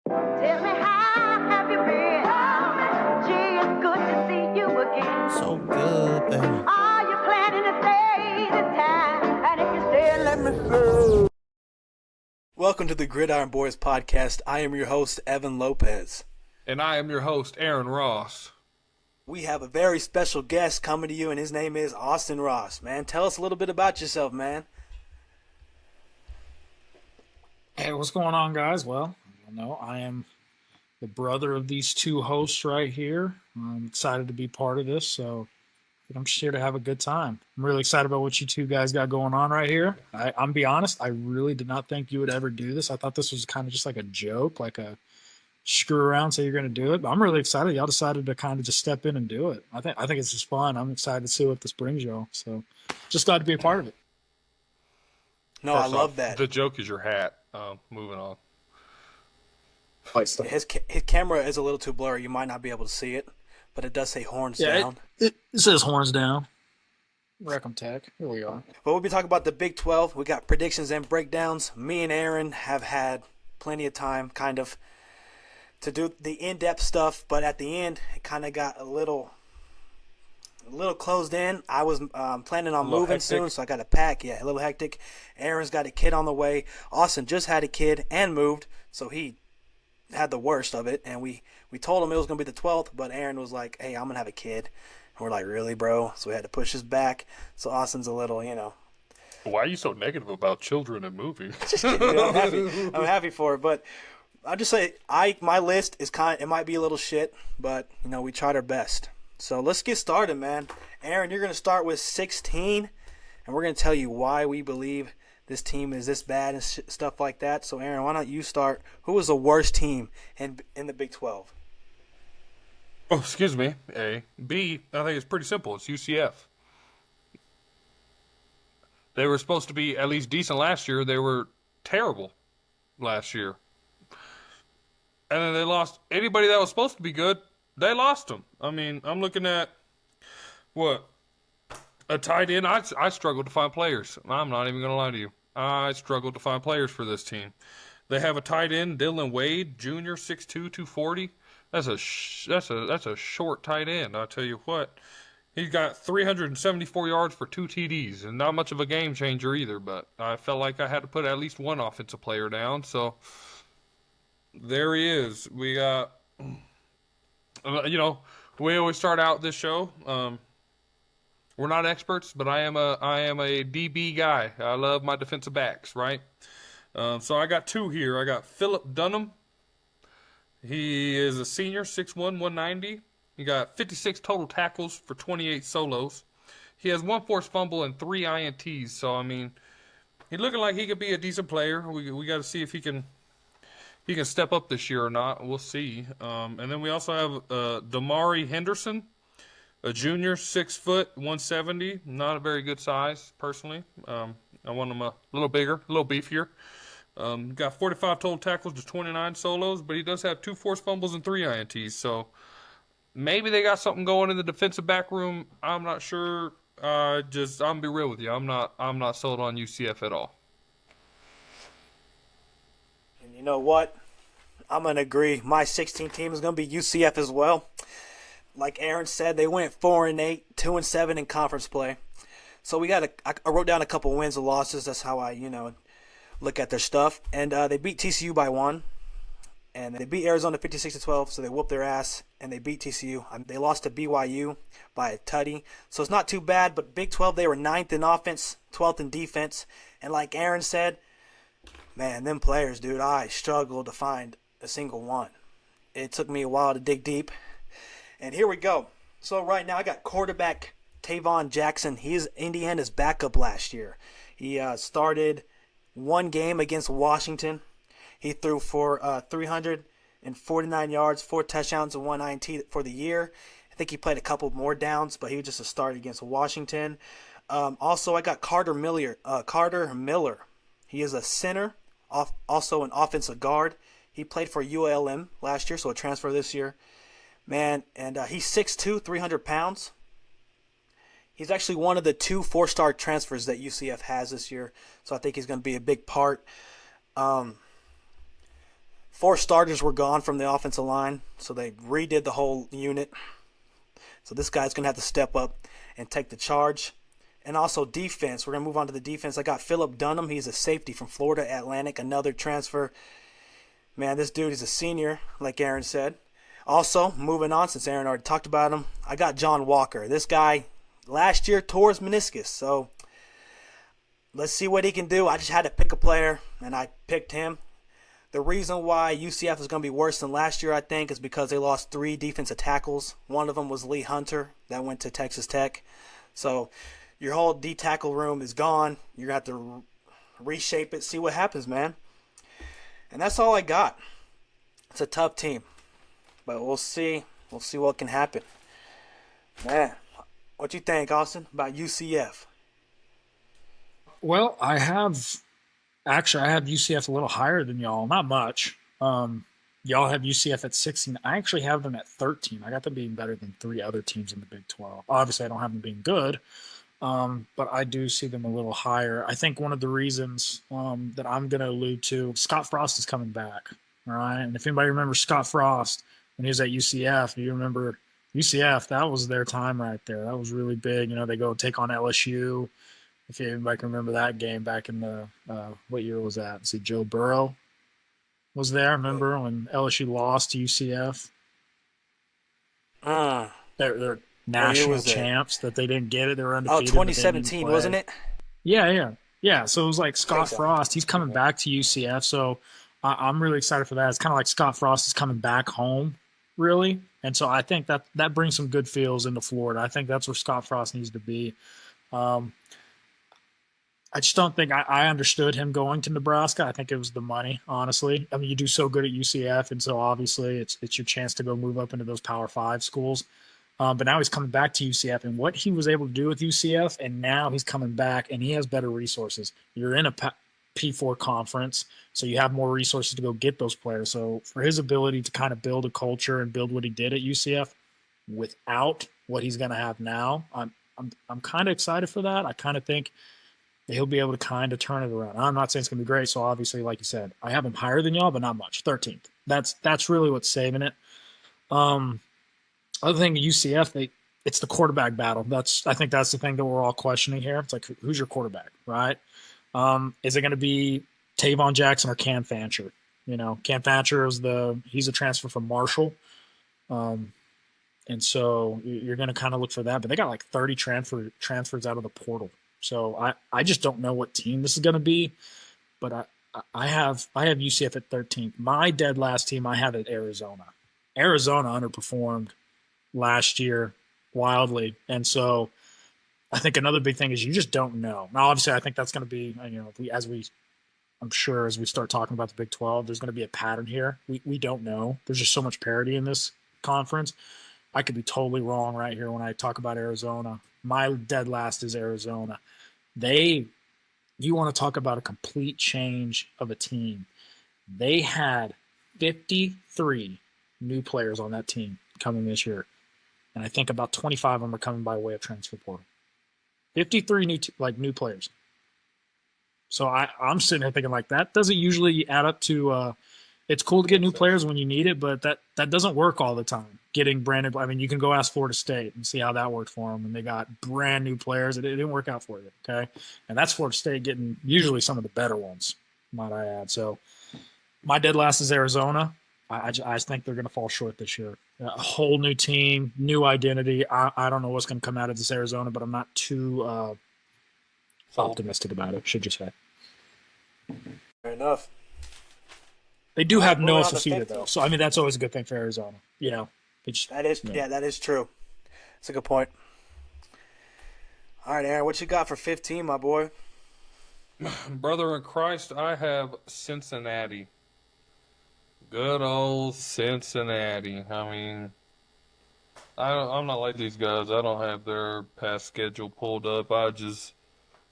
Tell me how have you been? Gee, it's good to see you again. So good, baby. Are you planning to stay this time? And if you stay, let me stay. Welcome to the GridironBoyz podcast. I am your host, Evan Lopez. And I am your host, Aaron Ross. We have a very special guest coming to you, and his name is Austin Ross. Man, tell us a little bit about yourself, man. Hey, what's going on, guys? Well, I am the brother of these two hosts right here. I'm excited to be part of this, so I'm just here to have a good time. I'm really excited about what you two guys got going on right here. I'm be honest, I really did not think you would ever do this. I thought this was kind of just like a joke, like a screw around, say you're going to do it. But I'm really excited. Y'all decided to kind of just step in and do it. I think it's just fun. I'm excited to see what this brings y'all. So just glad to be a part of it. No, I love that. The joke is your hat. Moving on. His camera is a little too blurry. You might not be able to see it, but it does say horns down. It says horns down. Recom Tech. Here we are. But we'll be talking about the Big 12. We got predictions and breakdowns. Me and Aaron have had plenty of time kind of to do the in-depth stuff, but at the end, it kind of got a little closed in. I was planning on moving hectic. soon, so I got to pack. Yeah, a little hectic. Aaron's got a kid on the way. Austin just had a kid and moved, so he had the worst of it. And we told him it was going to be the 12th, but Aaron was like, hey, I'm going to have a kid. And we're like, really, bro? So we had to push this back. So Austin's a little, Why are you so negative about children and moving? just kidding. I'm happy for it, but I'll just say my list is it might be a little shit, but we tried our best. So let's get started, man. Aaron, you're going to start with 16, and we're going to tell you why we believe this team is this bad and stuff like that. So Aaron, why not you start? Who was the worst team in the Big 12? Oh, excuse me. A. B, I think it's pretty simple. It's UCF. They were supposed to be at least decent last year. They were terrible last year. And then they lost anybody that was supposed to be good. They lost them. I mean, I'm looking at a tight end. I struggled to find players. I'm not even going to lie to you. I struggled to find players for this team. They have a tight end, Dylan Wade, Jr., 6'2", 240. That's a short tight end. I'll tell you what. He's got 374 yards for 2 TDs, and not much of a game changer either. But I felt like I had to put at least one offensive player down. So there he is. We got, we always start out this show. We're not experts, but I am a DB guy. I love my defensive backs, right? So I got two here. I got Philip Dunham. He is a senior, 6'1", 190. He got 56 total tackles for 28 solos. He has 1 forced fumble and 3 INTs. So, I mean, he's looking like he could be a decent player. We got to see if he can step up this year or not. We'll see. And then we also have Damari Henderson, a junior, 6 foot, 170. Not a very good size, personally. I want him a little bigger, a little beefier. Got 45 total tackles to 29 solos, but he does have 2 forced fumbles and 3 INTs. So maybe they got something going in the defensive back room. I'm not sure. I'm gonna be real with you. I'm not sold on UCF at all. And you know what? I'm going to agree. My 16 team is going to be UCF as well. Like Aaron said, they went 4-8, 2-7 in conference play. So I wrote down a couple wins and losses. That's how I, look at their stuff. And they beat TCU by 1. And they beat Arizona 56-12, so they whooped their ass. And they beat TCU. They lost to BYU by a tutty. So it's not too bad. But Big 12, they were 9th in offense, 12th in defense. And like Aaron said, man, them players, dude, I struggled to find a single one. It took me a while to dig deep. And here we go. So right now I got quarterback Tavon Jackson. He's Indiana's backup last year. He started 1 game against Washington. He threw for 349 yards, 4 touchdowns, and 1 INT for the year. I think he played a couple more downs, but he was just a start against Washington. Also, I got Carter Miller. He is a center, also an offensive guard. He played for ULM last year, so a transfer this year. Man, and he's 6'2", 300 pounds. He's actually one of the 2 4-star transfers that UCF has this year, so I think he's going to be a big part. 4 starters were gone from the offensive line, so they redid the whole unit. So this guy's going to have to step up and take the charge. And also defense. We're going to move on to the defense. I got Philip Dunham. He's a safety from Florida Atlantic, another transfer. Man, this dude is a senior, like Aaryn said. Also, moving on, since Aaryn already talked about him, I got John Walker. This guy last year tore his meniscus, so let's see what he can do. I just had to pick a player, and I picked him. The reason why UCF is going to be worse than last year, I think, is because they lost 3 defensive tackles. One of them was Lee Hunter that went to Texas Tech. So your whole D-tackle room is gone. You're going to have to reshape it, see what happens, man. And that's all I got. It's a tough team. But we'll see. We'll see what can happen. Man, what you think, Austin, about UCF? Well, I have UCF a little higher than y'all. Not much. Y'all have UCF at 16. I actually have them at 13. I got them being better than 3 other teams in the Big 12. Obviously, I don't have them being good, but I do see them a little higher. I think one of the reasons that I'm going to allude to, Scott Frost is coming back. All right, and if anybody remembers Scott Frost when he was at UCF, you remember UCF, that was their time right there. That was really big. You know, they go take on LSU. If anybody can remember that game back in the what year was that? See, Joe Burrow was there. Remember when LSU lost to UCF? They're national champs that they didn't get it. They were undefeated. 2017, wasn't it? Yeah. So it was like Scott Frost. He's coming back to UCF. So I'm really excited for that. It's kind of like Scott Frost is coming back home, really. And so I think that brings some good feels into Florida. I think that's where Scott Frost needs to be. I just don't think I understood him going to Nebraska. I think it was the money, honestly. I mean, you do so good at UCF, and so obviously it's your chance to go move up into those Power 5 schools. But now he's coming back to UCF, and what he was able to do with UCF, and now he's coming back, and he has better resources. You're in a P4 conference, so you have more resources to go get those players. So for his ability to kind of build a culture and build what he did at UCF without what he's going to have now, I'm kind of excited for that. I kind of think he'll be able to kind of turn it around. I'm not saying it's going to be great, so obviously, like you said, I have him higher than y'all, but not much. 13th. That's really what's saving it. Other thing, UCF, it's the quarterback battle. I think that's the thing that we're all questioning here. It's like, who's your quarterback, right? Is it going to be Tavon Jackson or Cam Fancher? You know, Cam Fancher he's a transfer from Marshall. And so you're going to kind of look for that. But they got like 30 transfers out of the portal. So I just don't know what team this is going to be, but I have UCF at 13th. My dead last team I have at Arizona. Arizona underperformed last year wildly, and so I think another big thing is you just don't know. Now, obviously, I think that's going to be I'm sure as we start talking about the Big 12, there's going to be a pattern here. We don't know. There's just so much parity in this conference. I could be totally wrong right here when I talk about Arizona. My dead last is Arizona. You want to talk about a complete change of a team. They had 53 new players on that team coming this year. And I think about 25 of them are coming by way of transfer portal. 53 new players. So I'm sitting here thinking like that doesn't usually add up to it's cool to get new players when you need it, but that doesn't work all the time. Getting brand new, I mean, you can go ask Florida State and see how that worked for them, and they got brand new players. It didn't work out for you, okay? And that's Florida State getting usually some of the better ones, might I add. So my dead last is Arizona. I just think they're going to fall short this year. A whole new team, new identity. I don't know what's going to come out of this Arizona, but I'm not too optimistic about it, should you say. Fair enough. They do have Noah Fafita, though. So, I mean, that's always a good thing for Arizona. You know, that is true. That's a good point. All right, Aaryn, what you got for 15, my boy? Brother in Christ, I have Cincinnati. Good old Cincinnati. I mean, I'm not like these guys. I don't have their past schedule pulled up. I just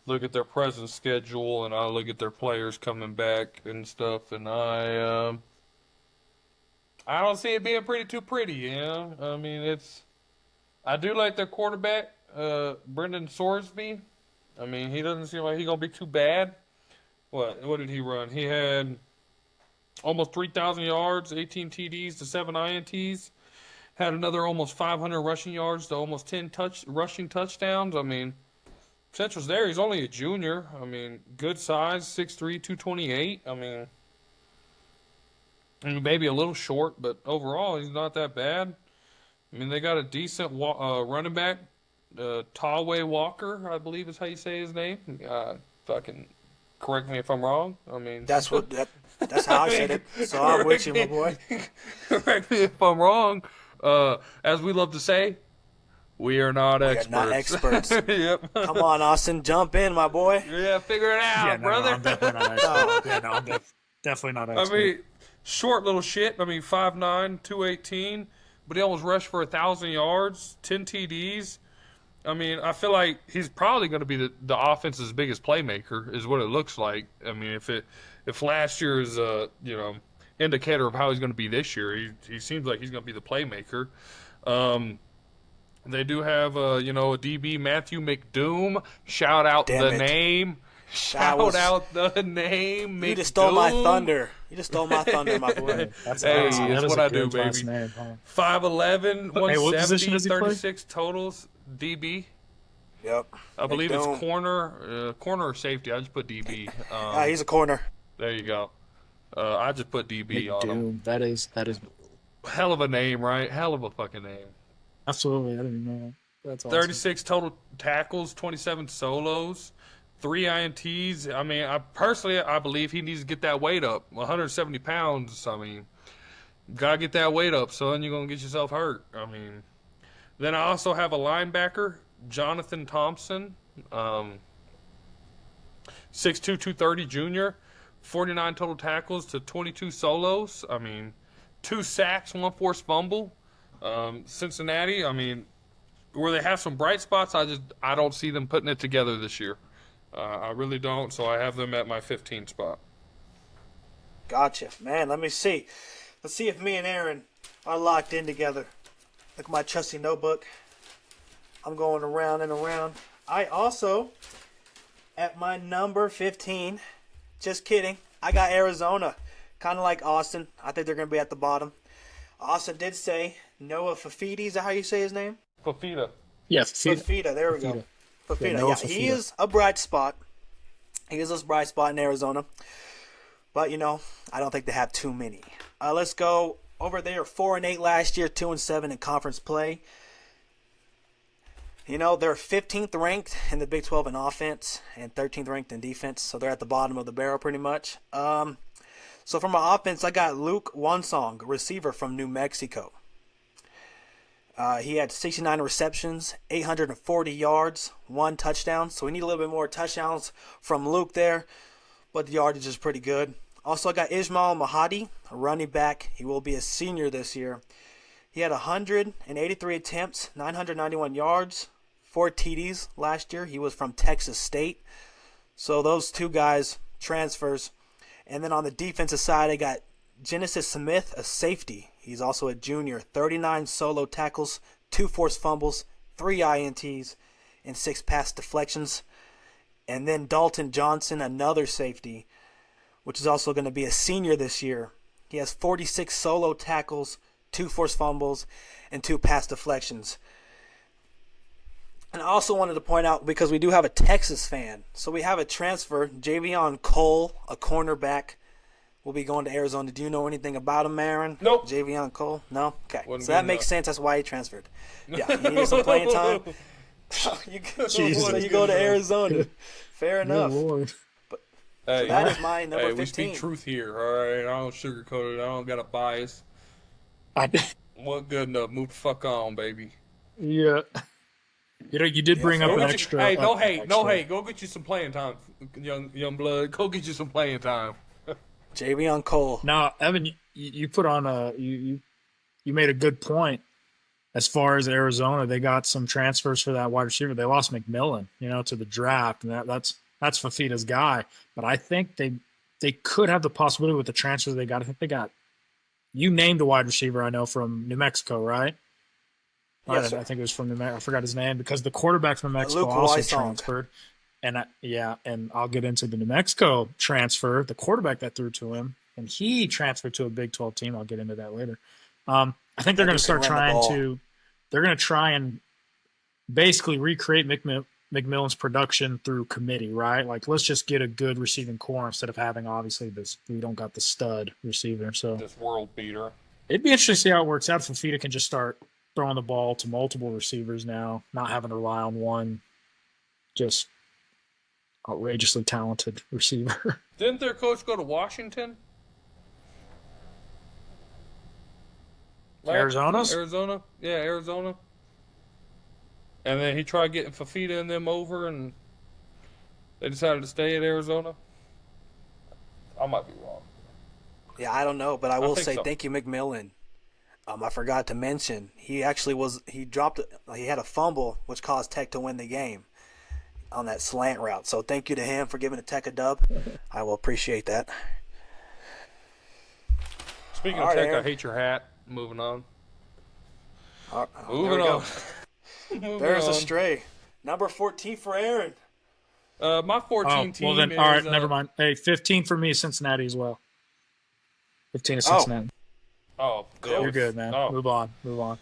look at their present schedule and I look at their players coming back and stuff, and I don't see it being too pretty, you know? I mean, I do like their quarterback, Brendan Sorsby. I mean, he doesn't seem like he's going to be too bad. What did he run? He had almost 3,000 yards, 18 TDs to 7 INTs. Had another almost 500 rushing yards to almost 10 rushing touchdowns. I mean, potential's there. He's only a junior. I mean, good size, 6'3", 228. I mean, maybe a little short, but overall, he's not that bad. I mean, they got a decent running back, Tallway Walker, I believe is how you say his name. Fucking correct me if I'm wrong. I mean, That's how I said it. So I'm with you, my boy. correct me if I'm wrong. As we love to say, we are not experts. Not experts. Yep. Come on, Austin, jump in, my boy. Yeah, figure it out, Yeah, no, brother. I'm definitely not expert. Yeah, no, I'm definitely not expert. I mean, short little shit. I mean, 5'9", 218, but he almost rushed for 1,000 yards, 10 TDs. I mean, I feel like he's probably going to be the offense's biggest playmaker, is what it looks like. I mean, if last year's indicator of how he's going to be this year, he seems like he's going to be the playmaker. They do have a DB, Matthew McDoom. Shout out Damn the it. name. Shout out the name. You just stole my thunder. My boy. That's Hey, awesome. that's That is what a I do, good last baby. name, huh? 5'11", Hey, what position 170, does he play? 36 totals. DB. Yep. I believe McDoom. it's corner or safety. I just put DB. He's a corner. There you go. I just put DB on him. Doom. That is Hell of a name, right? Hell of a fucking name. absolutely. I didn't know. That's awesome. 36 total tackles, 27 solos, 3 INTs. I mean, I believe he needs to get that weight up. 170 pounds. I mean, gotta get that weight up, son. You're gonna get yourself hurt. I mean, then I also have a linebacker, Jonathan Thompson, 6'2", 230 junior, 49 total tackles to 22 solos. I mean, 2 sacks, 1 forced fumble. Cincinnati, I mean, where they have some bright spots, I don't see them putting it together this year. I really don't, so I have them at my 15 spot. Gotcha. Man, let me see. Let's see if me and Aaron are locked in together. Look at my trusty notebook. I'm going around and around. I also, at my number 15, just kidding, I got Arizona. Kind of like Austin. I think they're going to be at the bottom. Austin did say Noah Fafita. Is that how you say his name? Fafita. Yes, Fafita. There we go. Fafita. Noah Yeah, Fafita. he is a bright spot. He is a bright spot in Arizona. But, I don't think they have too many. Let's go over there. 4-8 last year, 2-7 in conference play. They're 15th ranked in the Big 12 in offense and 13th ranked in defense. So they're at the bottom of the barrel pretty much. So for my offense, I got Luke Wansong, receiver from New Mexico. He had 69 receptions, 840 yards, 1 touchdown. So we need a little bit more touchdowns from Luke there, but the yardage is pretty good. Also, I got Ismail Mahadi, a running back. He will be a senior this year. He had 183 attempts, 991 yards, 4 TDs last year. He was from Texas State. So those 2 guys, transfers. And then on the defensive side, I got Genesis Smith, a safety. He's also a junior. 39 solo tackles, 2 forced fumbles, 3 INTs, and 6 pass deflections. And then Dalton Johnson, another safety, which is also going to be a senior this year. He has 46 solo tackles, 2 forced fumbles, and 2 pass deflections. And I also wanted to point out, because we do have a Texas fan, so we have a transfer, Javion Cole, a cornerback, will be going to Arizona. Do you know anything about him, Aaron? Nope. Javion Cole? No? Okay. Wasn't So that good makes enough. sense. That's why he transferred. Yeah, he needed some playing time. you go to Arizona. Fair Good enough. Lord. Hey, That is my number hey, 15. we speak truth here, all right? I don't sugarcoat it. I don't got a bias. What good enough? Move the fuck on, baby. Yeah. You did bring up Go an get you- extra. hey, no uh, hate, extra- no hate. Go get you some playing time, young blood. Go get you some playing time. Javion Cole. Now, Evan, you put on you made a good point. As far as Arizona, they got some transfers for that wide receiver. They lost McMillan, to the draft, and that's Fafita's guy. But I think they could have the possibility with the transfers they got. I think they got. You named the wide receiver I know from New Mexico, right? Yes, sir. I think it was from New Mexico. I forgot his name because the quarterback from Mexico Luke also Weissong. transferred. And and I'll get into the New Mexico transfer. The quarterback that threw to him and he transferred to a Big 12 team. I'll get into that later. I think they're going to start they're going to try and basically recreate McMillan's production through committee, right? Like, let's just get a good receiving core instead of having, obviously, we don't got the stud receiver. So This world beater. it'd be interesting to see how it works out if Fafita can just start throwing the ball to multiple receivers now, not having to rely on one just outrageously talented receiver. Didn't their coach go to Washington? Arizona's? Arizona? Yeah, Arizona. And then he tried getting Fafita and them over, and they decided to stay at Arizona. I might be wrong. Yeah, I don't know, but I will think say so. thank you, McMillan. I forgot to mention he actually he had a fumble which caused Tech to win the game on that slant route. So thank you to him for giving the Tech a dub. I will appreciate that. Speaking All of right, Tech, I Aaron. hate your hat. Moving on. There Moving we go. on. Moving There's on. a stray. Number 14 for Aaron. My 14 team well then, is... all right, never mind. Hey, 15 for me, Cincinnati as well. 15 to Cincinnati. Oh, yeah. You're good, man. Oh. Move on.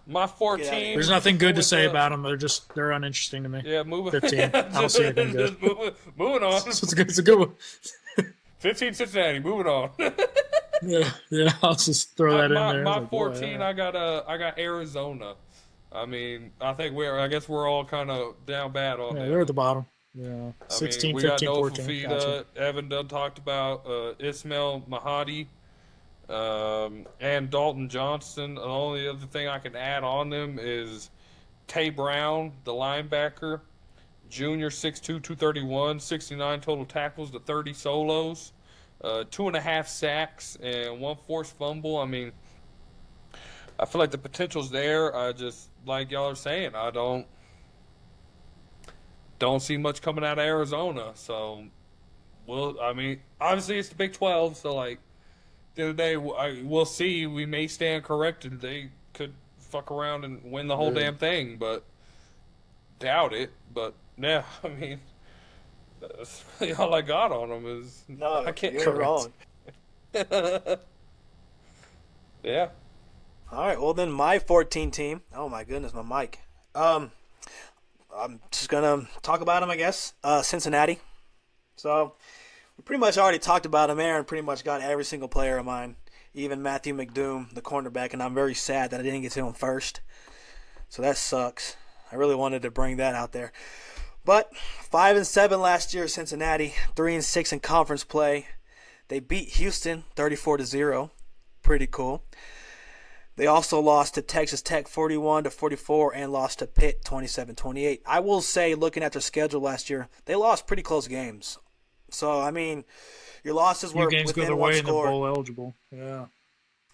My 14... There's nothing good to say about them. They're uninteresting to me. Yeah, moving 15. Yeah, I don't see anything good. just moving on. It's a good one. 15 Cincinnati, moving on. Yeah, I'll just throw that in there. My Like, boy, 14, yeah. I got Arizona. I mean, I guess we're all kind of down bad on Yeah, that. they're at the bottom. Yeah, I mean, 16, we 15, got 14. Fafita. Gotcha. Evan done talked about Ismail Mahadi and Dalton Johnson. The only other thing I can add on them is Tay Brown, the linebacker, junior, 6'2", 231, 69 total tackles to 30 solos, 2.5 sacks, and 1 forced fumble. I mean, I feel like the potential's there. I just, like y'all are saying, I don't see much coming out of Arizona. So, I mean, obviously it's the Big 12, so like the other day we'll see. We may stand corrected. They could fuck around and win the whole damn thing, but doubt it. But yeah, I mean, that's really all I got on them is No, I can't you're wrong. Yeah. All right, well then my 14 team. Oh my goodness, my mic. I'm just gonna talk about them, I guess. Cincinnati. So we pretty much already talked about him. Aaron pretty much got every single player of mine, even Matthew McDoom, the cornerback, and I'm very sad that I didn't get to him first. So that sucks. I really wanted to bring that out there. But 5-7 last year, Cincinnati. 3-6 in conference play. They beat Houston 34-0. Pretty cool. They also lost to Texas Tech 41-44 and lost to Pitt 27-28. I will say, looking at their schedule last year, they lost pretty close games. So, I mean, your losses were Few games go within their one way and they're score. bowl eligible. Yeah.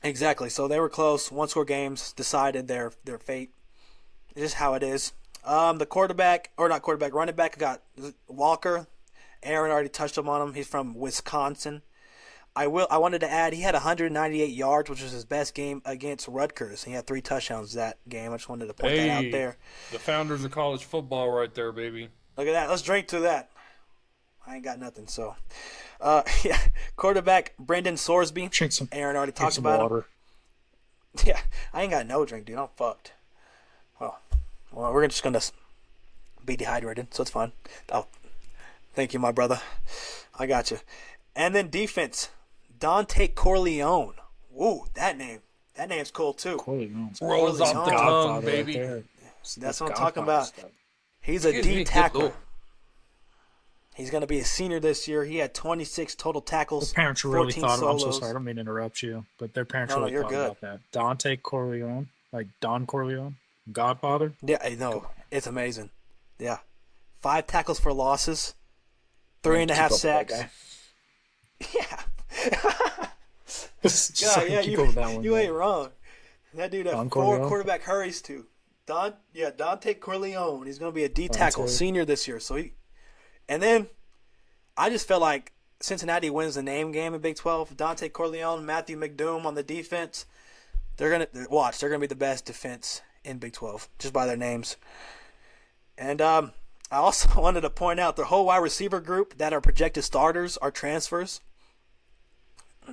Exactly. So they were close. One-score games decided their fate. It's just how it is. The running back, got Walker. Aaron already touched on him. He's from Wisconsin. I wanted to add he had 198 yards, which was his best game against Rutgers. He had 3 touchdowns that game. I just wanted to point that out there. The founders of college football right there, baby. Look at that. Let's drink to that. I ain't got nothing, so. Yeah. Quarterback, Brendan Sorsby. Drink some, Aaron already drink talked some about him. water. Yeah. I ain't got no drink, dude. I'm fucked. Well, we're just going to be dehydrated, so it's fine. Oh, thank you, my brother. I got you. And then defense, Dante Corleone. Woo, that name. That name's cool, too. Corleone. Rolls off the tongue, Godfather baby. right there. That's what I'm talking Godfather about. stuff. He's a Excuse me, D good tackler. lord. He's going to be a senior this year. He had 26 total tackles. Their parents really 14 thought. I'm so solos. sorry. I don't mean to interrupt you, but their parents No, really you're thought good. about that. Dante Corleone, like Don Corleone, Godfather. Yeah, I know. It's amazing. Yeah. 5 tackles for losses. 3.5 Keep up with that sacks. guy. Yeah. Sorry, yeah, keep up with that one. you ain't wrong. That dude had Don 4 Corleone? quarterback hurries too. Dante Corleone. He's going to be a D tackle Dante. senior this year. And then I just felt like Cincinnati wins the name game in Big 12. Dante Corleone, Matthew McDoom on the defense. They're going to be the best defense in Big 12 just by their names. And I also wanted to point out the whole wide receiver group that are projected starters are transfers.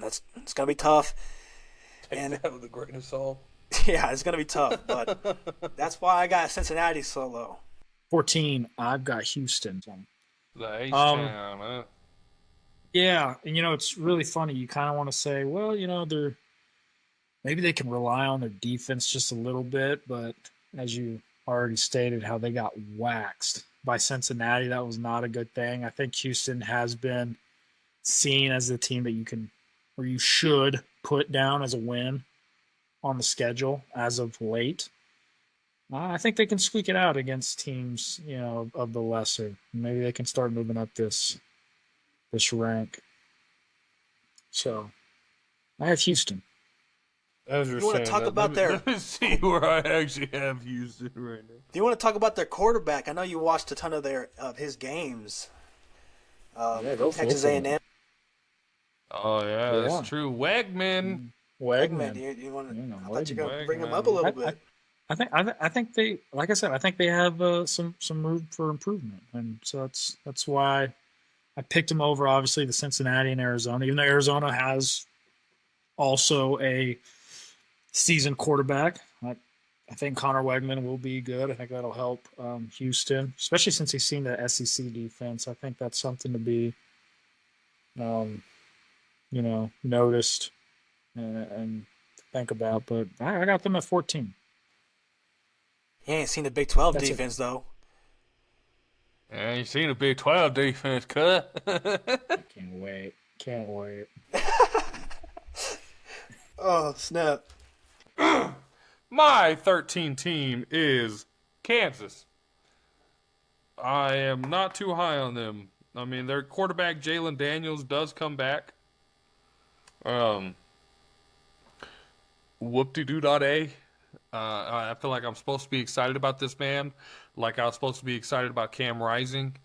It's gonna be tough. Take And that with a grain of salt. yeah, it's gonna be tough. But that's why I got Cincinnati so low. 14, I've got Houston. The H-Town, huh? Yeah, and it's really funny. You kind of want to say, well, maybe they can rely on their defense just a little bit, but as you already stated, how they got waxed by Cincinnati, that was not a good thing. I think Houston has been seen as the team that you should put down as a win on the schedule as of late. I think they can squeak it out against teams, of the lesser. Maybe they can start moving up this rank. So, I have Houston. As you're You wanna saying talk that, about their- let me see where I actually have Houston right now. Do you want to talk about their quarterback? I know you watched a ton of his games. Go for Texas it. A&M. Oh yeah, Yeah. that's true. Wegman. Wegman. Wegman. You want to? Yeah, I thought you were gonna bring him Wegman. up a little bit. I think they, like I said, I think they have some room for improvement, and so that's why I picked them over. Obviously, the Cincinnati and Arizona, even though Arizona has also a seasoned quarterback. I think Connor Wegman will be good. I think that'll help Houston, especially since he's seen the SEC defense. I think that's something to be, noticed and think about. But I got them at 14. He ain't seen the Big 12 That's it. defense though. Yeah, you seen a Big 12 defense, cut. Can't wait. Oh snap! My 13 team is Kansas. I am not too high on them. I mean, their quarterback Jalen Daniels does come back. Whoop-de-doo-dot-a. I feel like I'm supposed to be excited about this man, like I was supposed to be excited about Cam Rising.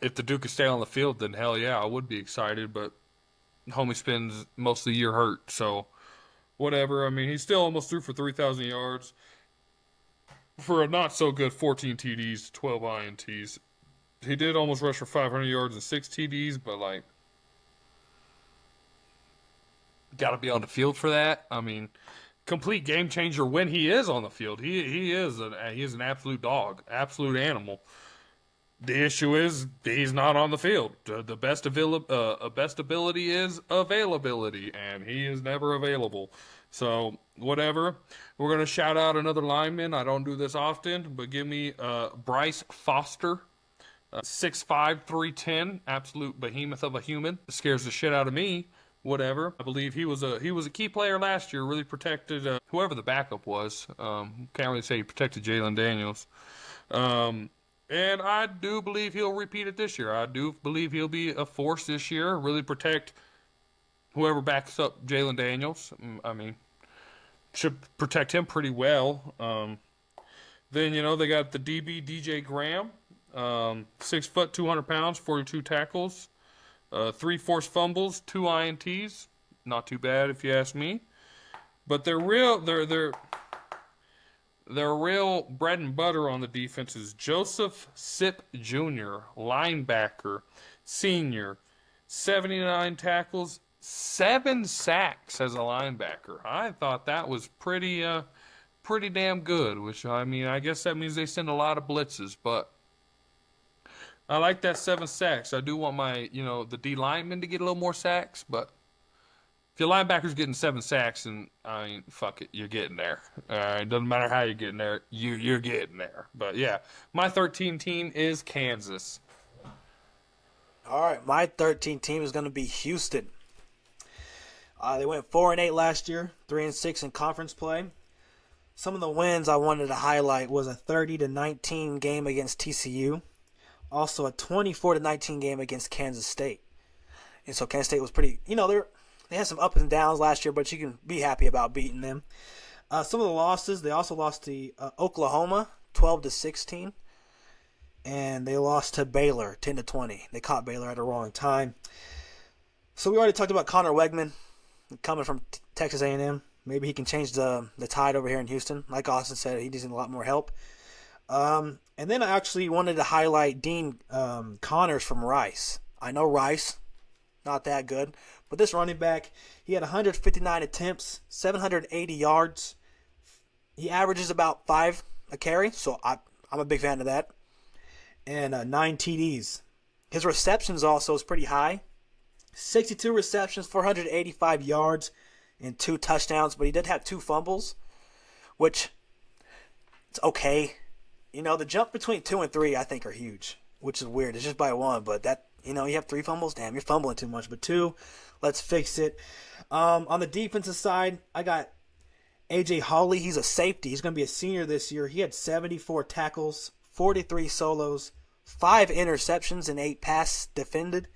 If the Duke could stay on the field, then hell yeah, I would be excited, but homie spends most of the year hurt, so whatever. I mean, he still almost threw for 3,000 yards for a not-so-good 14 TDs, 12 INTs. He did almost rush for 500 yards and 6 TDs, but, got to be on the field for that. I mean, complete game changer when he is on the field. He is an absolute dog, absolute animal. The issue is he's not on the field. The best ability is availability, and he is never available. So whatever. We're gonna shout out another lineman. I don't do this often, but give me Bryce Foster, 6'5", 310, absolute behemoth of a human. Scares the shit out of me. Whatever. I believe he was a key player last year. Really protected whoever the backup was. Can't really say he protected Jalen Daniels. And I do believe he'll repeat it this year. I do believe he'll be a force this year. Really protect whoever backs up Jalen Daniels. I mean, should protect him pretty well. Then they got the DB DJ Graham, 6 foot, 200 pounds, 42 tackles. 3 forced fumbles, 2 INTs. Not too bad if you ask me. But their real bread and butter on the defense is Joseph Sipp Jr., linebacker, senior, 79 tackles, 7 sacks as a linebacker. I thought that was pretty damn good, which, I mean, I guess that means they send a lot of blitzes, but I like that 7 sacks. I do want my, the D lineman to get a little more sacks, but if your linebacker's getting 7 sacks, and I mean, fuck it, you're getting there. It doesn't matter how you're getting there, you're getting there. But yeah, my 13 team is Kansas. All right, my 13 team is going to be Houston. They went 4-8 last year, 3-6 in conference play. Some of the wins I wanted to highlight was a 30-19 game against TCU. Also, a 24-19 game against Kansas State. And so Kansas State was pretty, they had some ups and downs last year, but you can be happy about beating them. Some of the losses, they also lost to Oklahoma, 12-16. And they lost to Baylor, 10-20. They caught Baylor at the wrong time. So we already talked about Connor Wegman coming from Texas A&M. Maybe he can change the tide over here in Houston. Like Austin said, he needs a lot more help. And then I actually wanted to highlight Dean Connors from Rice. I know Rice, not that good. But this running back, he had 159 attempts, 780 yards. He averages about 5 a carry, so I'm a big fan of that. And 9 TDs. His receptions also is pretty high. 62 receptions, 485 yards, and 2 touchdowns. But he did have 2 fumbles, which it's okay. You know, the jump between 2 and 3 I think are huge, which is weird. It's just by 1, but that, you know, you have 3 fumbles. Damn, you're fumbling too much. But 2, let's fix it. On the defensive side, I got AJ Hawley. He's a safety. He's going to be a senior this year. He had 74 tackles, 43 solos, 5 interceptions, and 8 passes defended.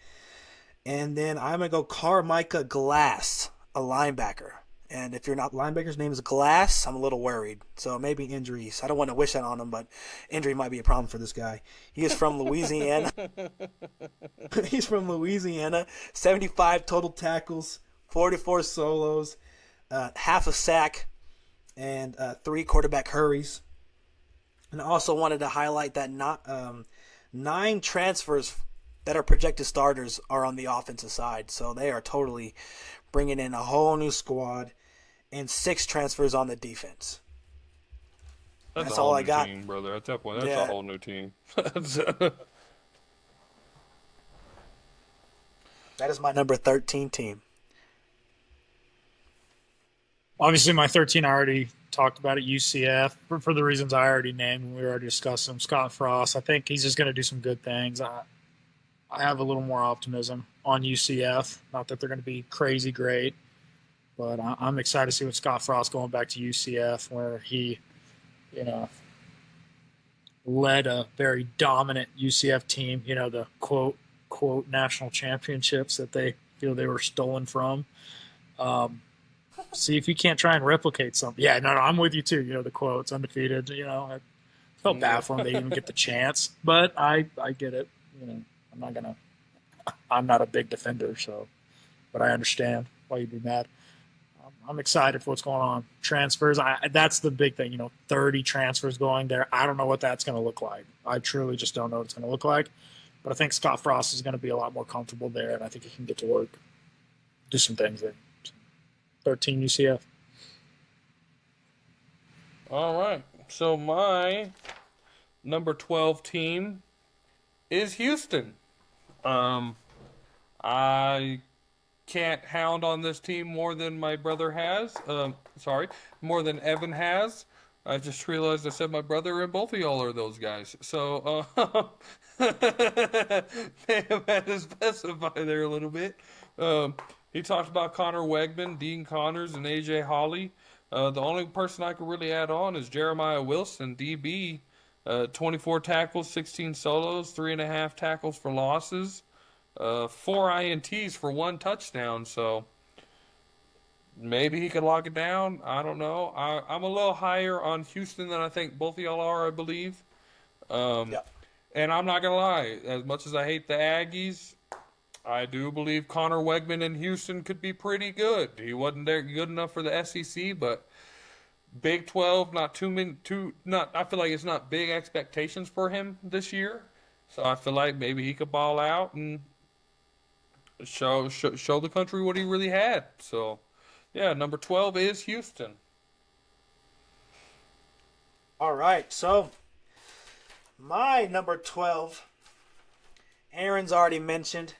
And then I'm going to go Carmicah Glass, a linebacker. And if you're not, linebacker's name is Glass, I'm a little worried. So maybe injuries. I don't want to wish that on him, but injury might be a problem for this guy. He is from Louisiana. He's from Louisiana. 75 total tackles, 44 solos, half a sack, and 3 quarterback hurries. And I also wanted to highlight that 9 transfers that are projected starters are on the offensive side. So they are totally bringing in a whole new squad, and 6 transfers on the defense. That's all I got. Team, brother. At that point, that's a whole new team. That is my number 13 team. Obviously, my 13, I already talked about it, UCF, for the reasons I already named, and we already discussed them. Scott Frost, I think he's just going to do some good things. I have a little more optimism on UCF. Not that they're going to be crazy great, but I'm excited to see what Scott Frost going back to UCF, where he, you know, led a very dominant UCF team, you know, the quote national championships that they feel they were stolen from. See if you can't try and replicate something. Yeah, no, I'm with you too. You know, the quotes, undefeated, you know, I felt bad for them. They didn't even get the chance, but I get it. You know, I'm not a big defender, so, but I understand why you'd be mad. I'm excited for what's going on. Transfers, that's the big thing, you know, 30 transfers going there. I don't know what that's going to look like. I truly just don't know what it's going to look like, but I think Scott Frost is going to be a lot more comfortable there, and I think he can get to work, do some things there. 13 UCF. All right. So my number 12 team is Houston. I can't hound on this team more than my brother has. More than Evan has. I just realized I said my brother, and both of y'all are those guys. So, may have had to specify there a little bit. He talked about Connor Wegman, Dean Connors, and AJ Hawley. The only person I could really add on is Jeremiah Wilson, DB. 24 tackles, 16 solos, 3.5 tackles for losses, 4 INTs for 1 touchdown. So maybe he could lock it down. I don't know. I'm a little higher on Houston than I think both of y'all are, I believe. Yeah. And I'm not going to lie. As much as I hate the Aggies, I do believe Connor Wegman in Houston could be pretty good. He wasn't there good enough for the SEC, but Big 12, not too many. I feel like it's not big expectations for him this year. So I feel like maybe he could ball out and show the country what he really had. So, yeah, number 12 is Houston. All right, so my number 12, Aaron's already mentioned.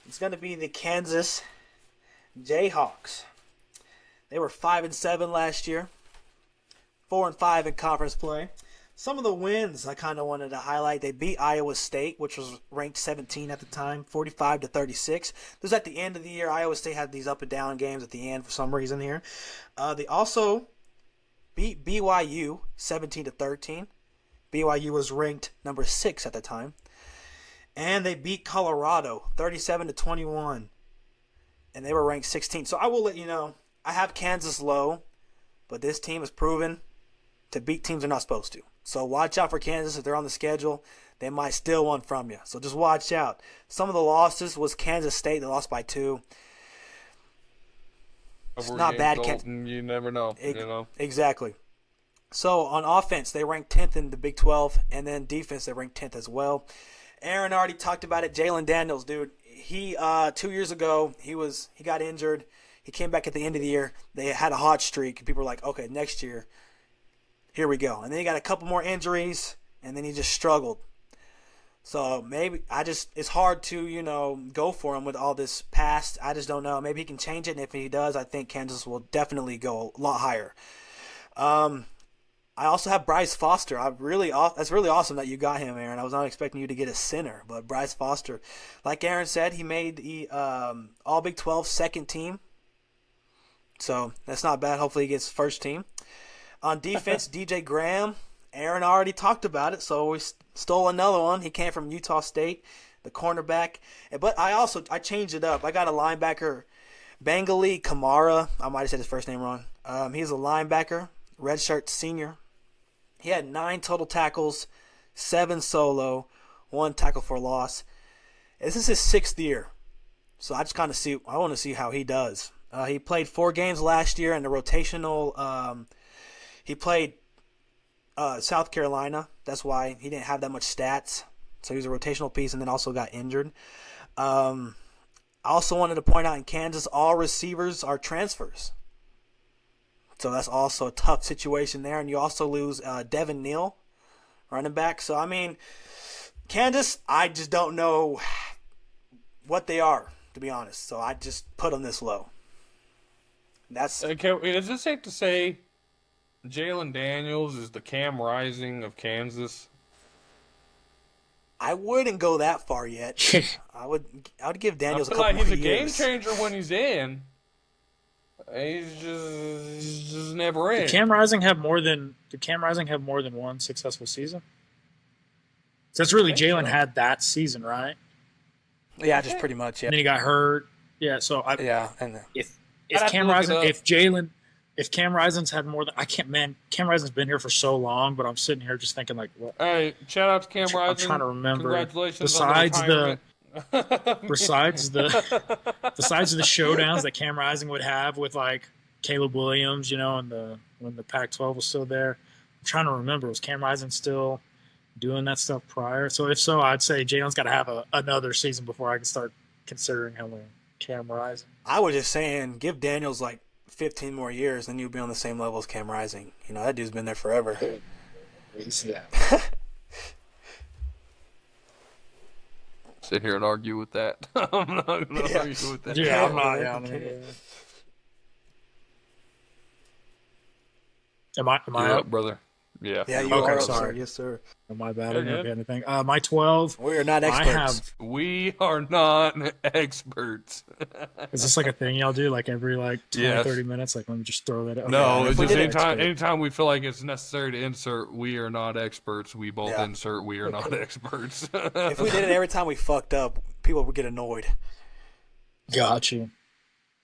It's going to be the Kansas Jayhawks. They were 5-7 last year, 4-5 in conference play. Some of the wins I kind of wanted to highlight. They beat Iowa State, which was ranked 17 at the time, 45-36. This was at the end of the year. Iowa State had these up and down games at the end for some reason here. They also beat BYU 17-13. BYU was ranked number 6 at the time. And they beat Colorado 37-21. And they were ranked 16. So I will let you know, I have Kansas low, but this team has proven to beat teams they're not supposed to. So watch out for Kansas. If they're on the schedule, they might steal one from you. So just watch out. Some of the losses was Kansas State. They lost by 2. It's not bad. You never know. Exactly. So on offense, they ranked 10th in the Big 12. And then defense, they ranked 10th as well. Aaron already talked about it. Jalen Daniels, dude. he 2 years ago he got injured. He came back at the end of the year. They had a hot streak, and people were like, okay, next year, here we go. And then he got a couple more injuries, and then he just struggled. So maybe it's hard to, go for him with all this past. I just don't know. Maybe he can change it, and if he does, I think Kansas will definitely go a lot higher. I also have Bryce Foster. That's really awesome that you got him, Aaron. I was not expecting you to get a center, but Bryce Foster, like Aaron said, he made the All Big 12 second team. So that's not bad. Hopefully he gets first team. On defense, DJ Graham. Aaron already talked about it, so we stole another one. He came from Utah State, the cornerback. But I changed it up. I got a linebacker, Bengali Kamara. I might have said his first name wrong. He's a linebacker, redshirt senior. He had 9 total tackles, 7 solo, 1 tackle for loss. This is his 6th year, so I just I want to see how he does. He played 4 games last year in the rotational. He played South Carolina. That's why he didn't have that much stats. So he was a rotational piece and then also got injured. I also wanted to point out in Kansas, all receivers are transfers. So that's also a tough situation there. And you also lose Devin Neal, running back. So, Kansas, I just don't know what they are, to be honest. So I just put them this low. Is it safe to say Jalen Daniels is the Cam Rising of Kansas? I wouldn't go that far yet. I would give Daniels a feel couple like more he's a years. game changer when he's in. He's just never in. Did Cam Rising have more than one successful season? So that's really Jalen had that season, right? Yeah, just pretty much. Yeah. And then he got hurt. Yeah. So if Cam Rising's had more than Cam Rising's been here for so long, but I'm sitting here just thinking like, what? Hey, shout out to Cam Rising. I'm trying to remember. Congratulations besides on the retirement. besides the showdowns that Cam Rising would have with like Caleb Williams, when the Pac-12 was still there. I'm trying to remember, was Cam Rising still doing that stuff prior? So if so, I'd say Jalen's got to have another season before I can start considering him Cam Rising. I was just saying, give Daniels like 15 more years, then you'll be on the same level as Cam Rising. That dude's been there forever. Yeah. Sit here and argue with that. I'm not going to argue with that. Yeah, I'm not. Am I You're up? up, brother? Yeah. Yeah, you Okay, are. sorry. Yes, sir. Am I bad? I didn't get anything. My 12. We are not experts. We are not experts. Is this like a thing y'all do? Like every 20, 30 minutes? Like, let me just throw that out. No, it's we just did anytime we feel like it's necessary to insert "we are not experts," we both insert "we are not experts." If we did it every time we fucked up, people would get annoyed. Got you.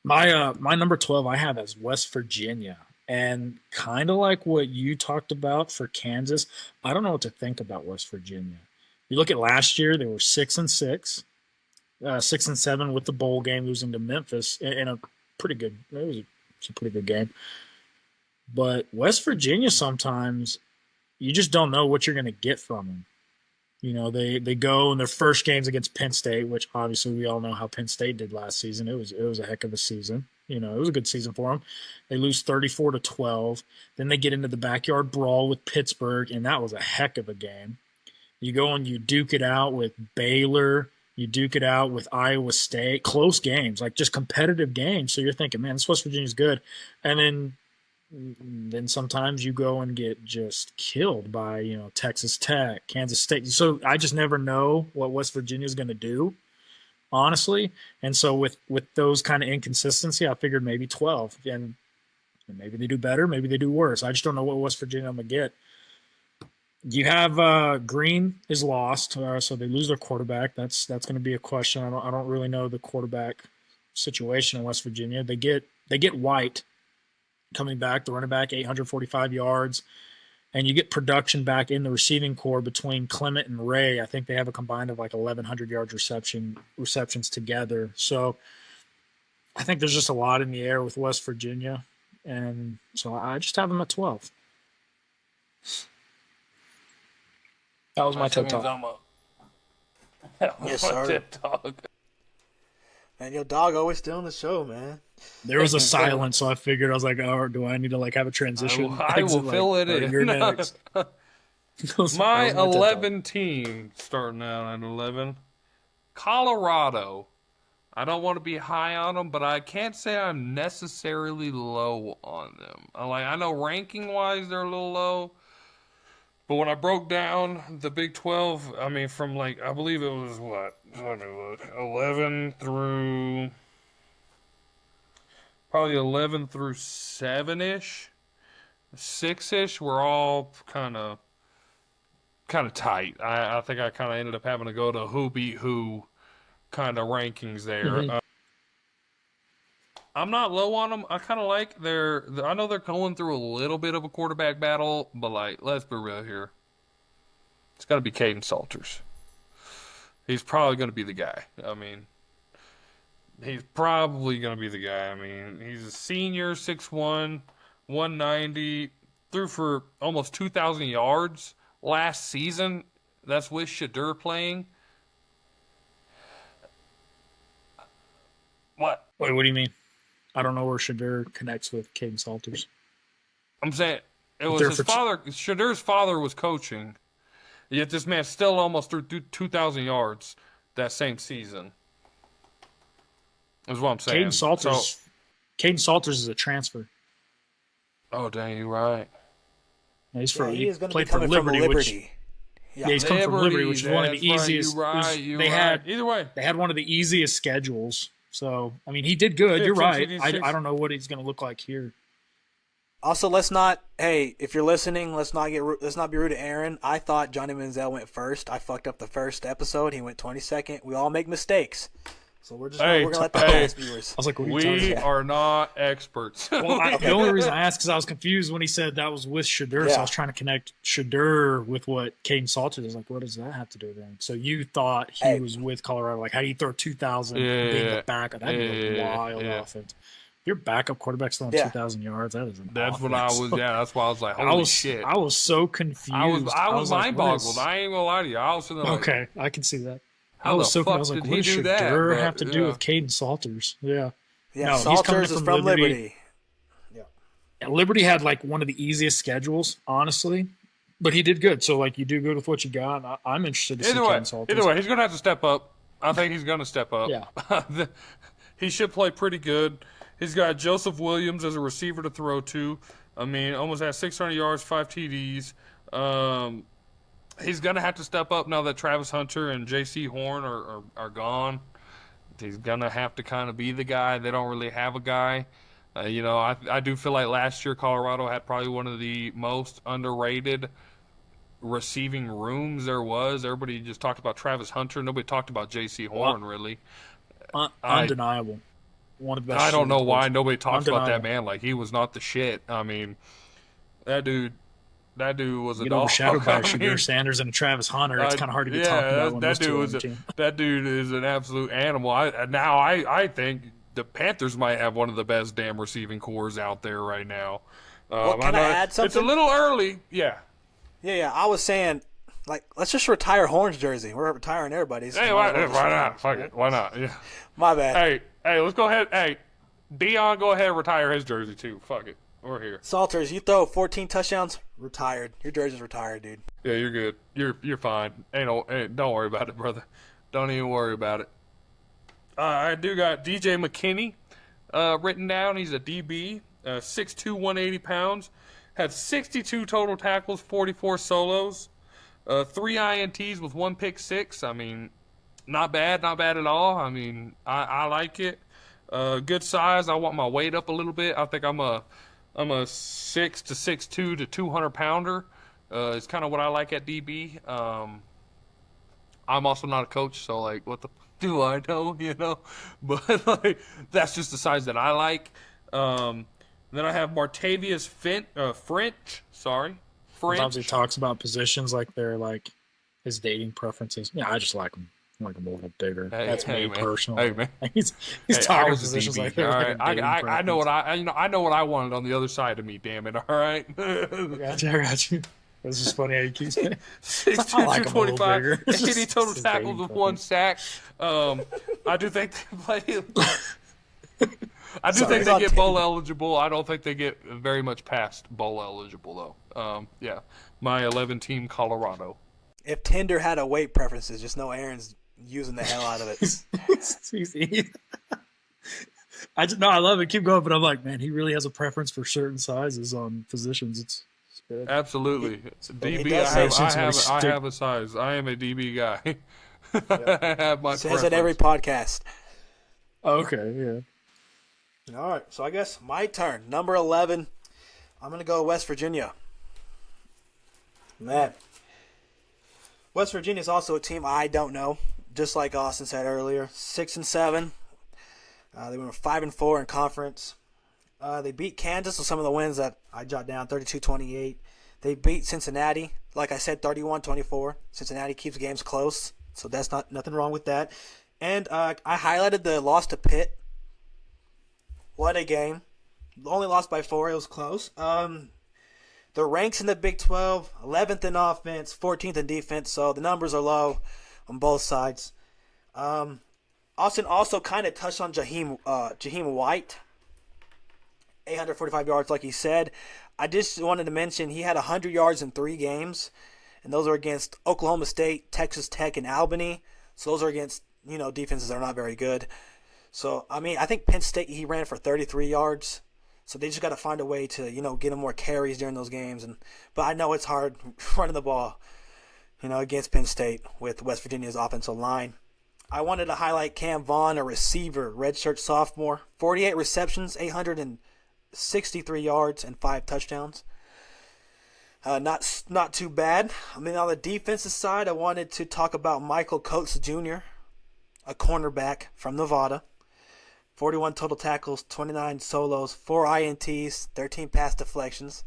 My number 12 I have as West Virginia. And kind of like what you talked about for Kansas, I don't know what to think about West Virginia. You look at last year; they were 6-6, 6-7 with the bowl game, losing to Memphis in a pretty good. It was a pretty good game. But West Virginia, sometimes you just don't know what you're going to get from them. They go in their first games against Penn State, which obviously we all know how Penn State did last season. It was a heck of a season. It was a good season for them. They lose 34-12. Then they get into the backyard brawl with Pittsburgh, and that was a heck of a game. You go and you duke it out with Baylor. You duke it out with Iowa State. Close games, like just competitive games. So you're thinking, man, this West Virginia's good. And then sometimes you go and get just killed by, Texas Tech, Kansas State. So I just never know what West Virginia's going to do, honestly. And so with those kind of inconsistency, I figured maybe 12. And maybe they do better, maybe they do worse. I just don't know what West Virginia I'm going to get. You have Green is lost, so they lose their quarterback. That's going to be a question. I don't really know the quarterback situation in West Virginia. They get White coming back, the running back, 845 yards. And you get production back in the receiving core between Clement and Ray. I think they have a combined of like 1,100 yards receptions together. So I think there's just a lot in the air with West Virginia. And so I just have them at 12. That was my TED Talk. Yes, sir. And your dog always still on the show, man. There was a silence, so I figured I was like, "Oh, do I need to like have a transition?" I will fill it in. You're next. My 11 team starting out at 11. Colorado. I don't want to be high on them, but I can't say I'm necessarily low on them. I know ranking wise they're a little low, but when I broke down the Big 12, I mean from like I believe it was what? Let me look. 11 through probably 11 through 7-ish, 6-ish. We're all kind of tight. I think I kind of ended up having to go to who beat who kind of rankings there. Mm-hmm. I'm not low on them. I kind of like I know they're going through a little bit of a quarterback battle, but like, let's be real here. It's got to be Caden Salters. He's probably going to be the guy. I mean, he's probably going to be the guy. I mean, he's a senior, 6'1", 190, threw for almost 2,000 yards last season. That's with Shadur playing. What? Wait, what do you mean? I don't know where Shadur connects with Caden Salters. I'm saying it was his father. Shadur's father was coaching. Yet this man still almost threw 2,000 yards that same season. Is what I'm saying. Caden Salters is a transfer. Oh, dang, you're right. Yeah, he is going to be played for coming Liberty, from Liberty. Yeah, he's coming from Liberty, which is one of the right, easiest. You're right. Either way, they had one of the easiest schedules. So, I mean, he did good. You're right. I don't know what he's going to look like here. Also, let's not. Hey, if you're listening, let's not be rude to Aaron. I thought Johnny Manziel went first. I fucked up the first episode. He went 22nd. We all make mistakes, so we're gonna let the past viewers. I was like, we are not experts. Well, the only reason I asked is I was confused when he said that was with Shadur, so I was trying to connect Shadur with what Caden Salters is. Like, what does that have to do with anything? So you thought he was with Colorado? Like, how do you throw 2,000 being the backup? That'd be a wild offense. Your backup quarterback's throwing 2,000 yards. That is an offense. What I was. Yeah, that's why I was like, holy shit. I was so confused. I was mind boggled. Like, I ain't gonna lie to you. I was sitting there like, okay, I can see that. How I was so the fuck confused. I was like, did what he does do that? Shadur have to do with Caden Salters? Yeah. Yeah, No, Salters is from Liberty. Yeah, Liberty had like one of the easiest schedules, honestly, but he did good. So like, you do good with what you got. I'm interested to see Caden Salters. Either way, he's gonna have to step up. I think he's gonna step up. Yeah. He should play pretty good. He's got Joseph Williams as a receiver to throw to. I mean, almost has 600 yards, 5 TDs. He's going to have to step up now that Travis Hunter and J.C. Horn are gone. He's going to have to kind of be the guy. They don't really have a guy. I do feel like last year Colorado had probably one of the most underrated receiving rooms there was. Everybody just talked about Travis Hunter. Nobody talked about J.C. Horn, really. Undeniable. One of the best. I don't know why nobody talks about that man like he was not the shit. I mean, that dude was a dog. Overshadowed by Shadur Sanders and Travis Hunter. It's kind of hard to get talked about when those two are on the team. That dude is an absolute animal. I think the Panthers might have one of the best damn receiving cores out there right now. Can I add something? It's a little early. Yeah. Yeah. I was saying, like, let's just retire Horn's jersey. We're retiring everybody's. Hey, why not? Fuck it. Why not? Yeah. My bad. Hey, let's go ahead. Hey, Dion, go ahead and retire his jersey too. Fuck it. We're here. Salters, you throw 14 touchdowns, retired. Your jersey's retired, dude. Yeah, you're good. You're fine. Don't worry about it, brother. Don't even worry about it. I do got DJ McKinney written down. He's a DB, 6'2", 180 pounds. Had 62 total tackles, 44 solos, 3 INTs with 1 pick six. I mean, not bad at all. I mean, I like it. Good size. I want my weight up a little bit. I think I'm a 6 to 6'2" to 200 pounder. It's kind of what I like at DB. I'm also not a coach, so like, what the do I know? But like, that's just the size that I like. Then I have Martavius French. Sometimes he talks about positions like they're like his dating preferences. Yeah, I just like him. I like him a little bigger. That's me personally. Hey man, he's talking positions like they're all like right. I know what I know what I wanted on the other side of me. Damn it! All right. I got you. This is funny how you keep saying 6'2", 225, 80 total tackles with 1 sack. I do think they play. I do Sorry. think they get bowl eligible. I don't think they get very much past bowl eligible though. Yeah, my 11 team Colorado. If Tinder had a weight preferences, just know Aaron's using the hell out of it. It's easy. I love it. Keep going, but I'm like, man, he really has a preference for certain sizes on positions. It's good. Absolutely, He DB. does I have a size. I am a DB guy. I have my Says it every podcast. Okay, yeah. All right, so I guess my turn. Number 11, I'm going to go West Virginia. Man. West Virginia is also a team I don't know, just like Austin said earlier. 6-7. They went 5-4 in conference. They beat Kansas with some of the wins that I jot down, 32-28. They beat Cincinnati, like I said, 31-24. Cincinnati keeps games close, so that's nothing wrong with that. And I highlighted the loss to Pitt. What a game. Only lost by 4. It was close. The ranks in the Big 12, 11th in offense, 14th in defense, so the numbers are low on both sides. Austin also kind of touched on Jaheim White. 845 yards, like he said. I just wanted to mention he had 100 yards in 3 games, and those are against Oklahoma State, Texas Tech, and Albany. So those are against, defenses that are not very good. So, I think Penn State, he ran for 33 yards. So they just got to find a way to, get him more carries during those games. But I know it's hard running the ball, against Penn State with West Virginia's offensive line. I wanted to highlight Cam Vaughn, a receiver, redshirt sophomore. 48 receptions, 863 yards, and 5 touchdowns. Not too bad. On the defensive side, I wanted to talk about Michael Coates Jr., a cornerback from Nevada. 41 total tackles, 29 solos, 4 INTs, 13 pass deflections.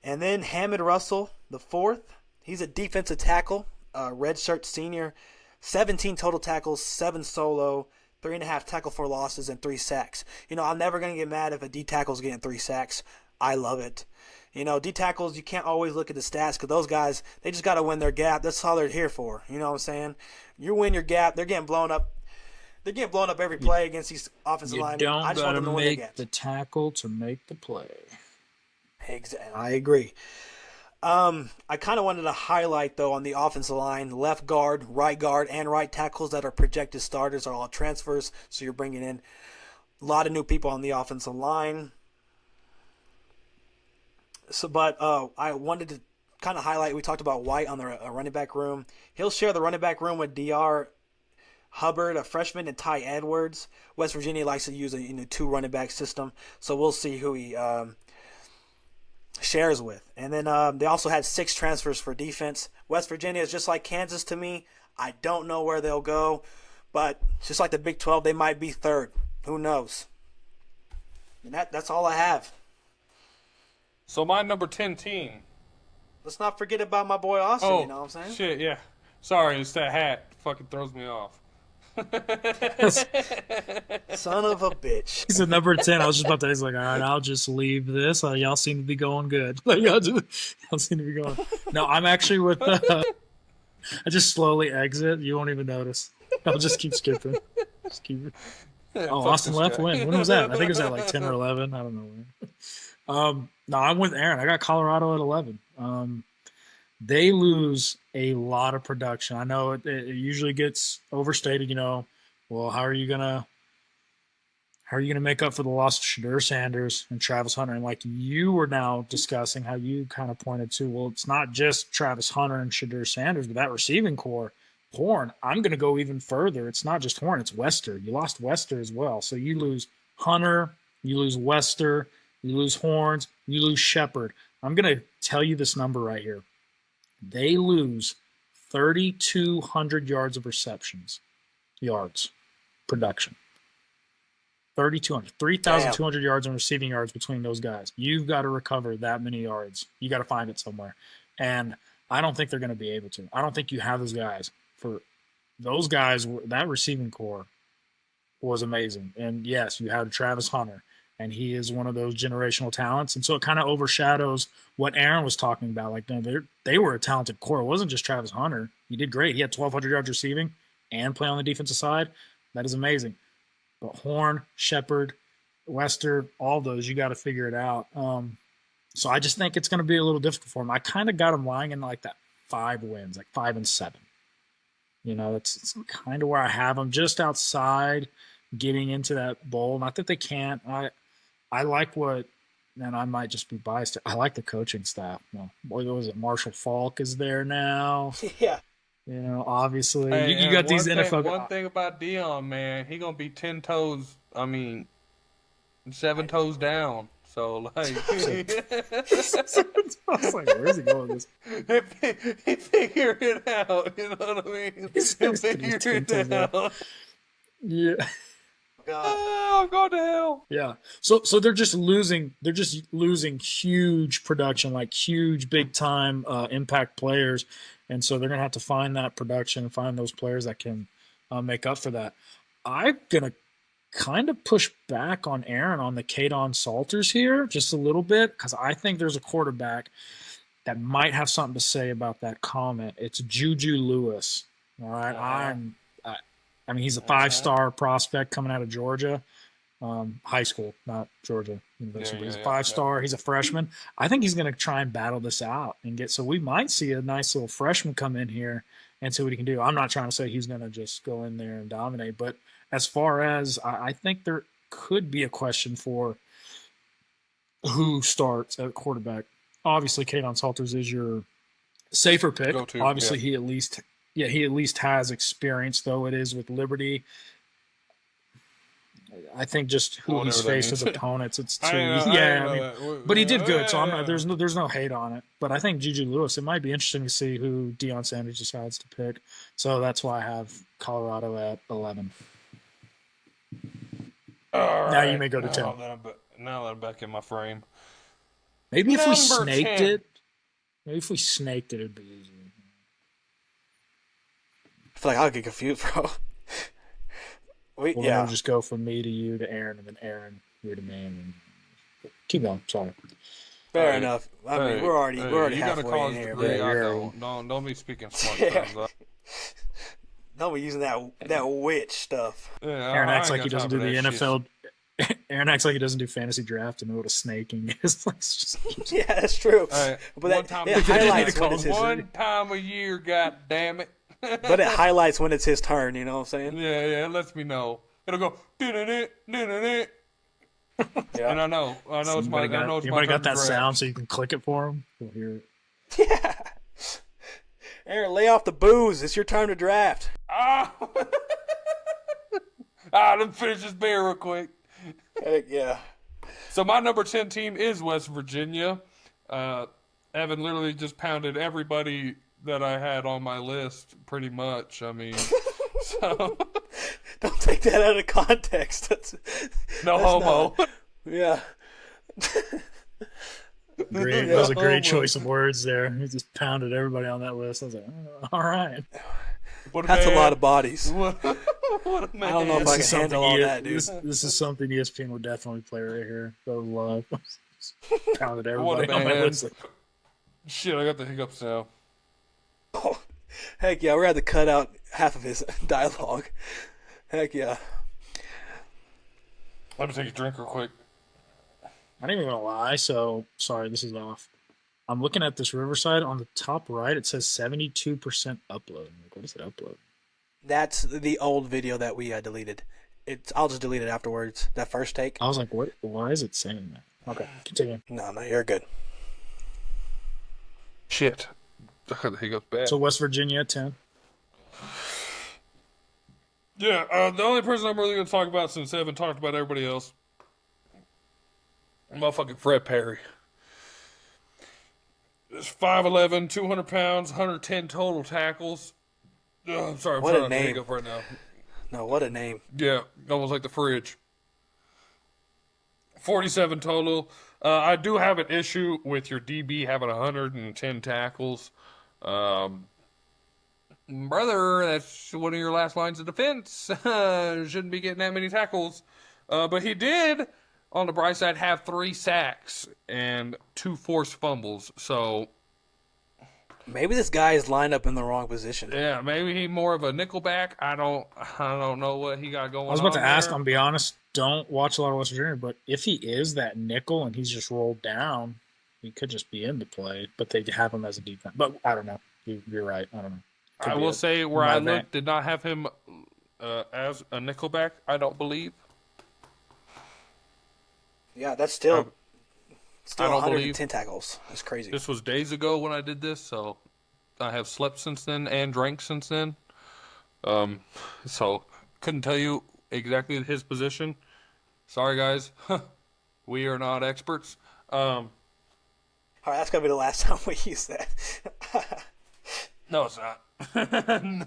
And then Hammond Russell, the fourth. He's a defensive tackle, redshirt senior. 17 total tackles, 7 solo, 3.5 tackle for losses, and 3 sacks. I'm never going to get mad if a D tackle's getting 3 sacks. I love it. D tackles, you can't always look at the stats because those guys, they just got to win their gap. That's all they're here for. You know what I'm saying? You win your gap, they're getting blown up. They're getting blown up every play against these offensive linemen. You don't got to make the tackle to make the play. Exactly. I agree. I kind of wanted to highlight, though, on the offensive line, left guard, and right tackles that are projected starters are all transfers, so you're bringing in a lot of new people on the offensive line. But I wanted to kind of highlight, we talked about White on the running back room. He'll share the running back room with Dr. Hubbard, a freshman, and Ty Edwards. West Virginia likes to use a 2 running back system, so we'll see who he shares with. And then they also had 6 transfers for defense. West Virginia is just like Kansas to me. I don't know where they'll go, but just like the Big 12, they might be 3rd. Who knows? And that's all I have. So my number 10 team. Let's not forget about my boy Austin, Oh, you know what I'm saying? shit, yeah. Sorry, it's that hat. Fucking throws me off. Son of a bitch. He's at number 10. I was just about to say, he's like, all right, I'll just leave this. Y'all seem to be going good. Y'all seem to be going. No, I'm actually with. I just slowly exit. You won't even notice. I'll just keep skipping. Just keep. Oh, Austin left when? When was that? I think it was at like 10 or 11. I don't know when. No, I'm with Aaron. I got Colorado at 11. They lose a lot of production. I know it usually gets overstated. Well, how are you gonna make up for the loss of Shadur Sanders and Travis Hunter? And like you were now discussing, how you kind of pointed to, well, it's not just Travis Hunter and Shadur Sanders, but that receiving core. Horn, I'm going to go even further. It's not just Horn, it's Wester. You lost Wester as well. So you lose Hunter, you lose Wester, you lose Horns, you lose Shepard. I'm going to tell you this number right here. They lose 3,200 yards of yards, production. 3,200. 3,200 yards and receiving yards between those guys. You've got to recover that many yards. You got to find it somewhere. And I don't think they're going to be able to. I don't think you have those guys. For those guys, that receiving core was amazing. And yes, you had Travis Hunter, and he is one of those generational talents. And so it kind of overshadows what Aaron was talking about. Like, no, they were a talented core. It wasn't just Travis Hunter. He did great. He had 1,200 yards receiving and play on the defensive side. That is amazing. But Horn, Shepard, Wester, all those, you got to figure it out. So I just think it's going to be a little difficult for him. I kind of got him lying in like that 5 wins, like 5 and 7. You know, it's kind of where I have them, just outside getting into that bowl. Not that they can't. I like what, and I might just be biased. I like the coaching staff. Well, what was it? Marshall Falk is there now. Yeah. You know, obviously, Hey, you got these NFL. One thing about Dion, man, he gonna be 10 toes. I mean, 7 toes down. So like, I was like, where's he going with this? he figured it out. You know what I mean? He figured it out. Yeah. God. Oh, go to hell. Yeah. So they're just losing huge production, like huge big time impact players. And so they're gonna have to find that production and find those players that can make up for that. I'm gonna kind of push back on Aaryn on the Kadon Salters here just a little bit, because I think there's a quarterback that might have something to say about that comment. It's Juju Lewis. All right. I mean, he's a 5-star prospect coming out of Georgia, high school, not Georgia University. He's a 5-star. He's a freshman. I think he's going to try and battle this out and get. So we might see a nice little freshman come in here and see what he can do. I'm not trying to say he's going to just go in there and dominate, but as far as I think there could be a question for who starts at quarterback. Obviously, Kadon Salters is your safer pick. Obviously, he at least has experience, though it is with Liberty. I think just who he's faced as opponents, it's too. But he did good, so I'm not. There's no hate on it. But I think Juju Lewis. It might be interesting to see who Deion Sanders decides to pick. So that's why I have Colorado at 11. All now right. you may go to 10. Now that I'm back in my frame. Maybe if we Number snaked 10. it. Maybe if we snaked it, it'd be easier. I feel like I'll get confused, bro. Well, then we'll just go from me to you to Aaryn, and then Aaryn, you to me, and keep going. Sorry. Fair enough. I mean, we're already halfway in here. Don't be speaking smart stuff. Don't be using that witch stuff. Yeah, Aaryn acts like he doesn't do the NFL. Aaron acts like he doesn't do fantasy draft and know what a snaking is. Yeah, that's true. Right. But one time a year, god damn it. But it highlights when it's his turn, you know what I'm saying? Yeah, it lets me know. It'll go yeah. And I know it's my turn. Anybody got that sound so you can click it for him? We'll hear it. Yeah. Aaron, lay off the booze. It's your turn to draft. Let me finish this beer real quick. Heck yeah. So my number 10 team is West Virginia. Evan literally just pounded everybody that I had on my list, pretty much. I mean, so don't take that out of context. That's homo. Yeah. Great. That was a great choice of words there. He just pounded everybody on that list. I was like, all right. That's a lot of bodies. What a man. I don't know if I can handle all that, dude. This is something ESPN would definitely play right here. Those love. Pounded everybody What a on my man. list. Shit, I got the hiccups now. Oh, heck yeah, we're going to cut out half of his dialogue. Heck yeah. Let me take a drink real quick. I'm not even gonna lie. So sorry, this is off. I'm looking at this Riverside on the top right. It says 72% upload. Like, what is it upload? That's the old video that we deleted. I'll just delete it afterwards. That first take. I was like, what? Why is it saying that? Okay, continue. No, you're good. Shit. I got the hiccups bad. So West Virginia 10. Yeah, the only person I'm really going to talk about since Evan talked about everybody else, motherfucking Fred Perry. It's 5'11", 200 pounds, 110 total tackles. I'm sorry, I'm trying to hiccup right now. No, what a name. Yeah, almost like the fridge. 47 total. I do have an issue with your DB having 110 tackles. Brother, that's one of your last lines of defense. Shouldn't be getting that many tackles. But he did, on the bright side, have 3 sacks and 2 forced fumbles. So Maybe this guy is lined up in the wrong position. Yeah, maybe he more of a nickelback. I don't know what he got going on. I was about to ask, there. I'll be honest, don't watch a lot of West Virginia, but if he is that nickel and he's just rolled down, he could just be into play, but they have him as a defense. But I don't know. You're right. I don't know. I will say where I looked did not have him as a nickelback, I don't believe. Yeah, that's still I don't 110 believe. tackles. That's crazy. This was days ago when I did this, so I have slept since then and drank since then. So couldn't tell you exactly his position. Sorry, guys. We are not experts. All right, that's gonna be the last time we use that. No, it's not.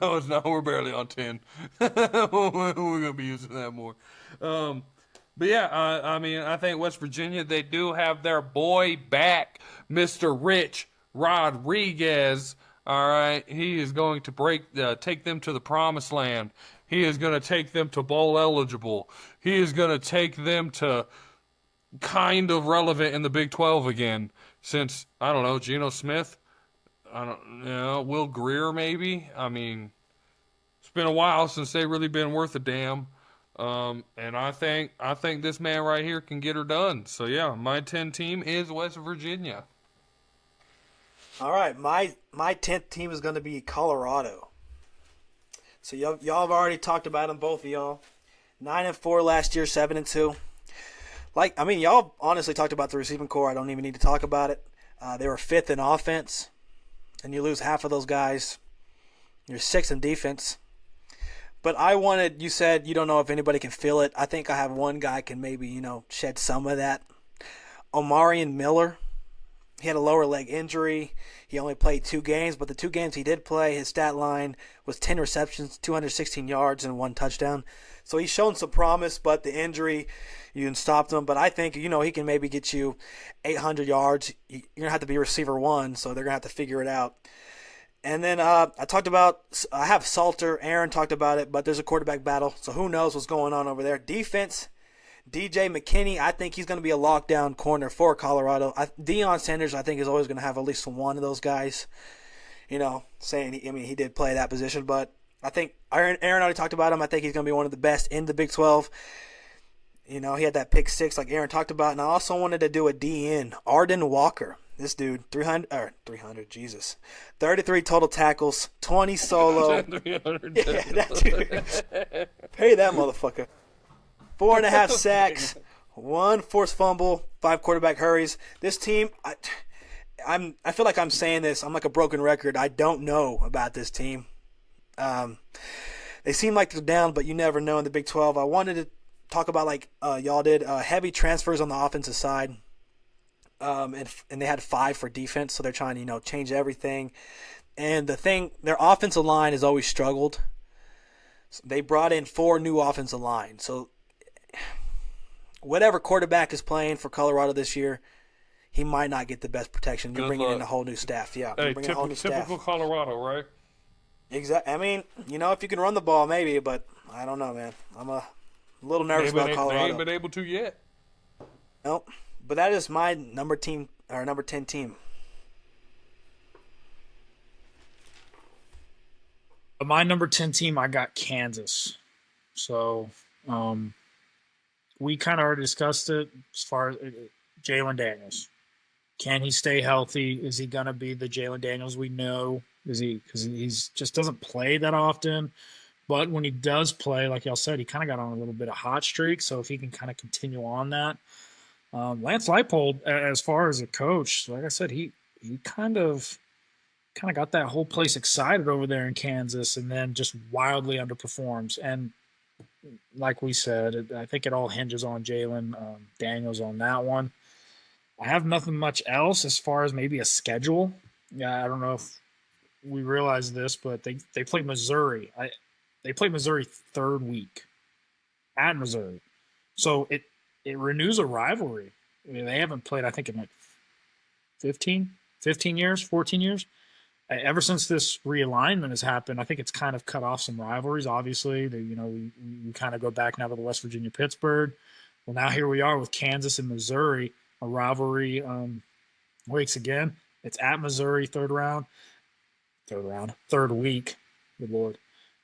No, it's not. We're barely on 10. We're going to be using that more. But yeah, I mean, I think West Virginia, they do have their boy back, Mr. Rich Rodriguez. All right, he is going to take them to the promised land. He is going to take them to bowl eligible. He is going to take them to kind of relevant in the Big 12 again. Since, I don't know, Geno Smith, Will Greer maybe. I mean, it's been a while since they've really been worth a damn. And I think this man right here can get her done. So yeah, my 10 team is West Virginia. All right, my 10th team is going to be Colorado. So y'all have already talked about them, both of y'all. 9-4 last year, 7-2. Y'all honestly talked about the receiving core. I don't even need to talk about it. They were 5th in offense, and you lose half of those guys. You're 6th in defense. But you said you don't know if anybody can feel it. I think I have one guy can maybe, shed some of that. Omarion Miller. He had a lower leg injury. He only played 2 games, but the 2 games he did play, his stat line was 10 receptions, 216 yards, and 1 touchdown. So he's shown some promise, but the injury, you can stop him. But I think, he can maybe get you 800 yards. You're going to have to be receiver 1, so they're going to have to figure it out. And then I have Salter. Aaron talked about it, but there's a quarterback battle, so who knows what's going on over there. Defense, DJ McKinney, I think he's going to be a lockdown corner for Colorado. Deion Sanders, I think, is always going to have at least one of those guys, he did play that position, but I think Aaron already talked about him. I think he's going to be one of the best in the Big 12. He had that pick 6 like Aaron talked about, and I also wanted to do a DN, Arden Walker. This dude, 33 total tackles, 20 solo. 300. Yeah, that dude. Pay that motherfucker. 4.5 sacks, 1 forced fumble, 5 quarterback hurries. This team, I feel like I'm saying this. I'm like a broken record. I don't know about this team. They seem like they're down, but you never know in the Big 12. I wanted to talk about, y'all did, heavy transfers on the offensive side. And they had 5 for defense, so they're trying to, change everything. And their offensive line has always struggled. So they brought in 4 new offensive line. So whatever quarterback is playing for Colorado this year, he might not get the best protection. You're bringing in a whole new staff. Yeah, Hey, bringing a whole new staff. typical Colorado, right? Exactly. I mean, if you can run the ball, maybe, but I don't know, man. I'm a little nervous about Colorado. They ain't been able to yet. Nope. But that is my number 10 team. My number 10 team, I got Kansas. So we kind of already discussed it as far as Jalen Daniels. Can he stay healthy? Is he going to be the Jalen Daniels we know? Is he? Because he's just doesn't play that often. But when he does play, like y'all said, he kind of got on a little bit of hot streak. So if he can kind of continue on that. Lance Leipold, as far as a coach, like I said, he kind of got that whole place excited over there in Kansas, and then just wildly underperforms. And like we said, I think it all hinges on Jalen Daniels on that one. I have nothing much else as far as maybe a schedule. Yeah, I don't know if we realize this, but they play Missouri. They play Missouri 3rd week at Missouri, so it renews a rivalry. I mean, they haven't played, I think, in 15 years, 14 years. Ever since this realignment has happened, I think it's kind of cut off some rivalries. Obviously, we kind of go back now to the West Virginia-Pittsburgh. Well, now here we are with Kansas and Missouri, a rivalry wakes again. It's at Missouri, 3rd round. third week. Good Lord.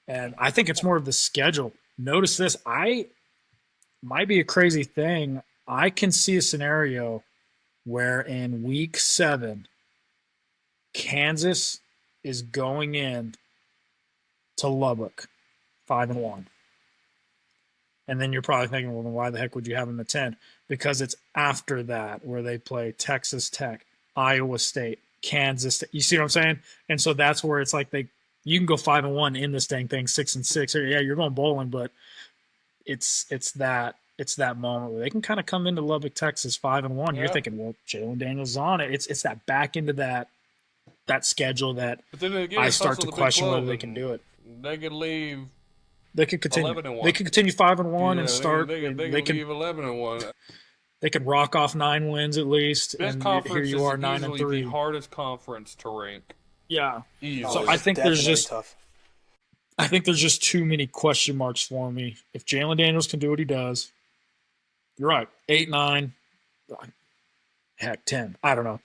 And I think it's more of the schedule. Notice this. Might be a crazy thing. I can see a scenario where in week 7, Kansas is going in to Lubbock 5-1. And then you're probably thinking, well, then why the heck would you have them at 10? Because it's after that where they play Texas Tech, Iowa State, Kansas State. You see what I'm saying? And so that's where it's like you can go 5-1 in this dang thing, 6-6. Or, yeah, you're going bowling, but it's that moment where they can kind of come into Lubbock, Texas 5-1. Yeah. You're thinking, well, Jalen Daniels is on it. It's that back into that schedule that But then again, I it's start also to the Big question 12, whether they and can do it. They could leave They could continue. 11-1. They could continue 5-1 Yeah, and start. They could They could leave 11-1. they could rock off 9 wins at least. This And conference here you are, is 9-3. easily the hardest conference to rank. Yeah. Easily. So I think there's Definitely just tough. I think there's just too many question marks for me. If Jalen Daniels can do what he does, you're right. 8-9, heck, 10. I don't know.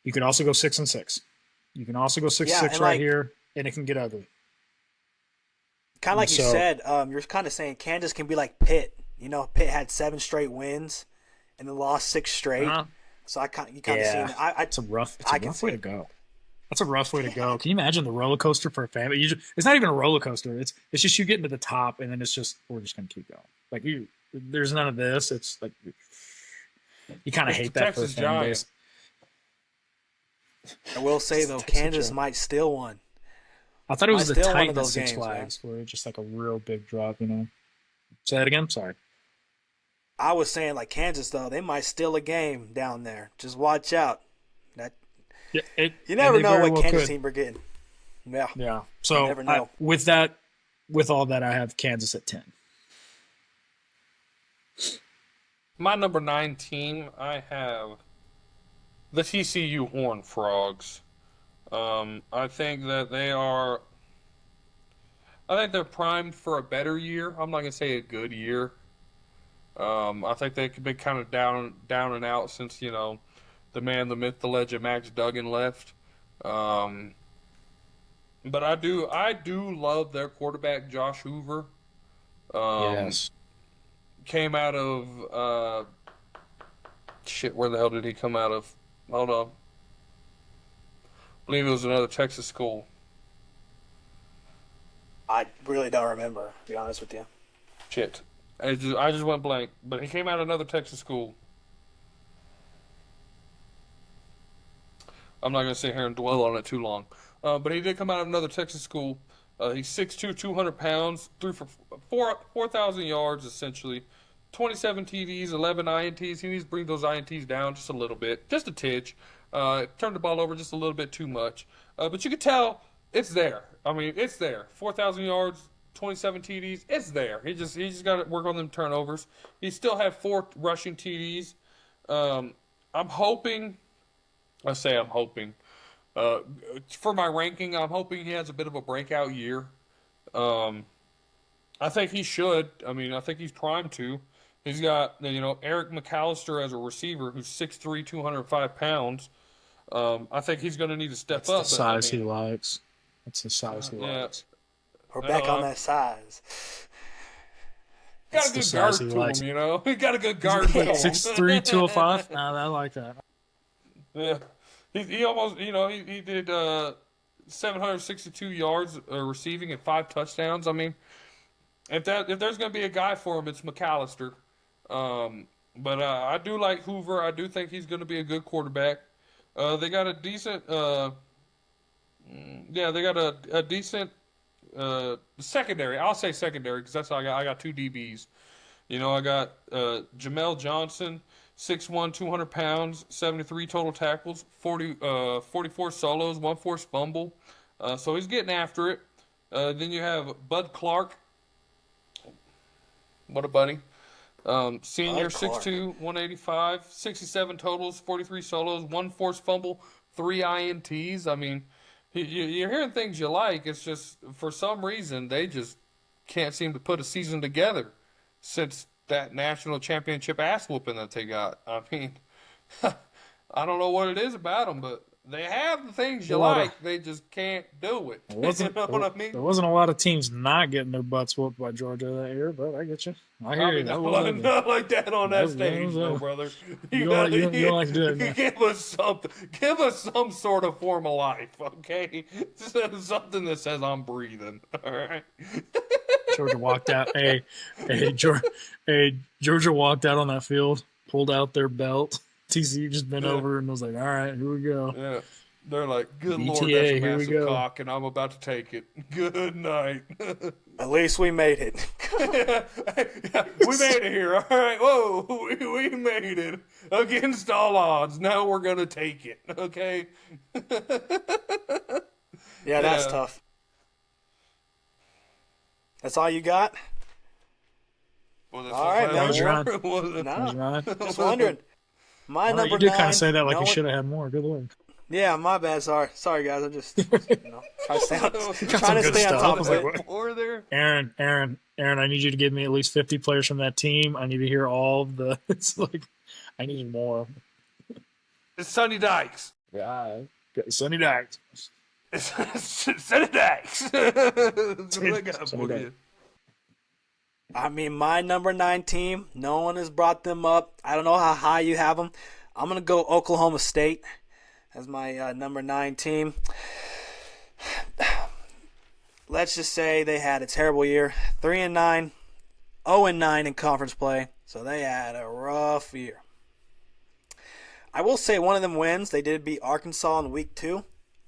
You could also go 6-6. You can also go 6-6 Yeah, and right like- here, and it can get ugly. Kind of like you So- said, you're kind of saying Kansas can be like Pitt. You know, Pitt had 7 straight wins and then lost 6 straight. Uh-huh. So you kind of Yeah. seen it. It's a rough I can way see to it. go. That's a rough way to go. Can you imagine the roller coaster for a family? It's not even a roller coaster. It's just you getting to the top, and then it's just we're just gonna keep going. Like there's none of this. It's like you kind of It's hate the that Texas for a fan Giants. base. I will say, though, Texas Kansas Giants. might steal one. I thought it was Might the steal one of Titans those at Six games, Flags, where it's just like a real big drop. Say that again. Sorry. I was saying, like, Kansas, though, they might steal a game down there. Just watch out. Yeah, You never and they know very what well Kansas could. team we're getting. Yeah. Yeah. So never know. with all that, I have Kansas at 10. My number 9 team, I have the TCU Horned Frogs. I think that they're primed for a better year. I'm not gonna say a good year. I think they could be kind of down and out since the man, the myth, the legend, Max Duggan left. But I do love their quarterback, Josh Hoover. Yes. Came out of where the hell did he come out of? Hold on. I believe it was another Texas school. I really don't remember, to be honest with you. Shit. I just went blank. But he came out of another Texas school. I'm not going to sit here and dwell on it too long. But he did come out of another Texas school. He's 6'2", 200 pounds, threw for 4,000 yards, essentially. 27 TDs, 11 INTs. He needs to bring those INTs down just a little bit, just a tidge. Turned the ball over just a little bit too much. But you could tell it's there. I mean, it's there. 4,000 yards, 27 TDs. It's there. He just got to work on them turnovers. He still had 4 rushing TDs. I'm hoping. For my ranking, I'm hoping he has a bit of a breakout year. I think he should. I mean, I think he's primed to. He's got, Eric McAllister as a receiver who's 6'3", 205 pounds. I think he's going to need to step up. The size he likes. That's the size he yeah. likes. We're back on that size. Got a the good size guard he to likes. him, He got a good guard to him. 6'3", 205? Nah, I like that. Yeah. He almost, he did 762 yards receiving and 5 touchdowns. I mean, if there's going to be a guy for him, it's McAllister. But I do like Hoover. I do think he's going to be a good quarterback. They got a decent, a decent secondary. I'll say secondary because that's how I got 2 DBs. I got Jamel Johnson, 6'1", 200 pounds, 73 total tackles, 44 solos, 1 forced fumble. So he's getting after it. Then you have Bud Clark. What a buddy. Senior, Bud Clark. 6'2", 185, 67 totals, 43 solos, 1 forced fumble, 3 INTs. I mean, you're hearing things you like. It's just, for some reason, they just can't seem to put a season together since that national championship ass whooping that they got. I mean, I don't know what it is about them, but They have the things you A lot of- like. They just can't do it. There wasn't, You know what I mean? there wasn't a lot of teams not getting their butts whooped by Georgia that year, but I get you. I hear I you. mean, That not like that on that was- stage, that though, was- brother. You don't like to do it now. Give us something. Give us some sort of form of life, okay? Something that says I'm breathing. All right. Georgia walked out. Georgia walked out on that field, pulled out their belt. TCU just bent over and was like, "All right, here we go." Yeah. They're like, good Lord, BTA, that's a here we massive go. cock, and I'm about to take it. Good night. At least we made it. Yeah, we made it here. All right. Whoa, we made it against all odds. Now we're gonna take it. Okay. Yeah, that's Yeah. tough. That's all you got? Well, All right, man. Was Ryan. No, Ryan. just wondering. My All right, number you did 9. kind of say that like no you one- should have had more. Good Lord. Yeah, my bad. Sorry, guys. I'm just trying to stay on, some trying to good stay on stuff. top I was of like, it. Or there. Aaron, I need you to give me at least 50 players from that team. I need to hear all of the. It's like, I need more. It's Sonny Dykes. Yeah. Sonny Dykes. It's Sonny Dykes. That's what I got Sonny for Dykes. you. I mean, my number 9 team, no one has brought them up. I don't know how high you have them. I'm going to go Oklahoma State as my number 9 team. Let's just say they had a terrible year. 3-9, 0-9 in conference play. So they had a rough year. I will say one of them wins. They did beat Arkansas in week 2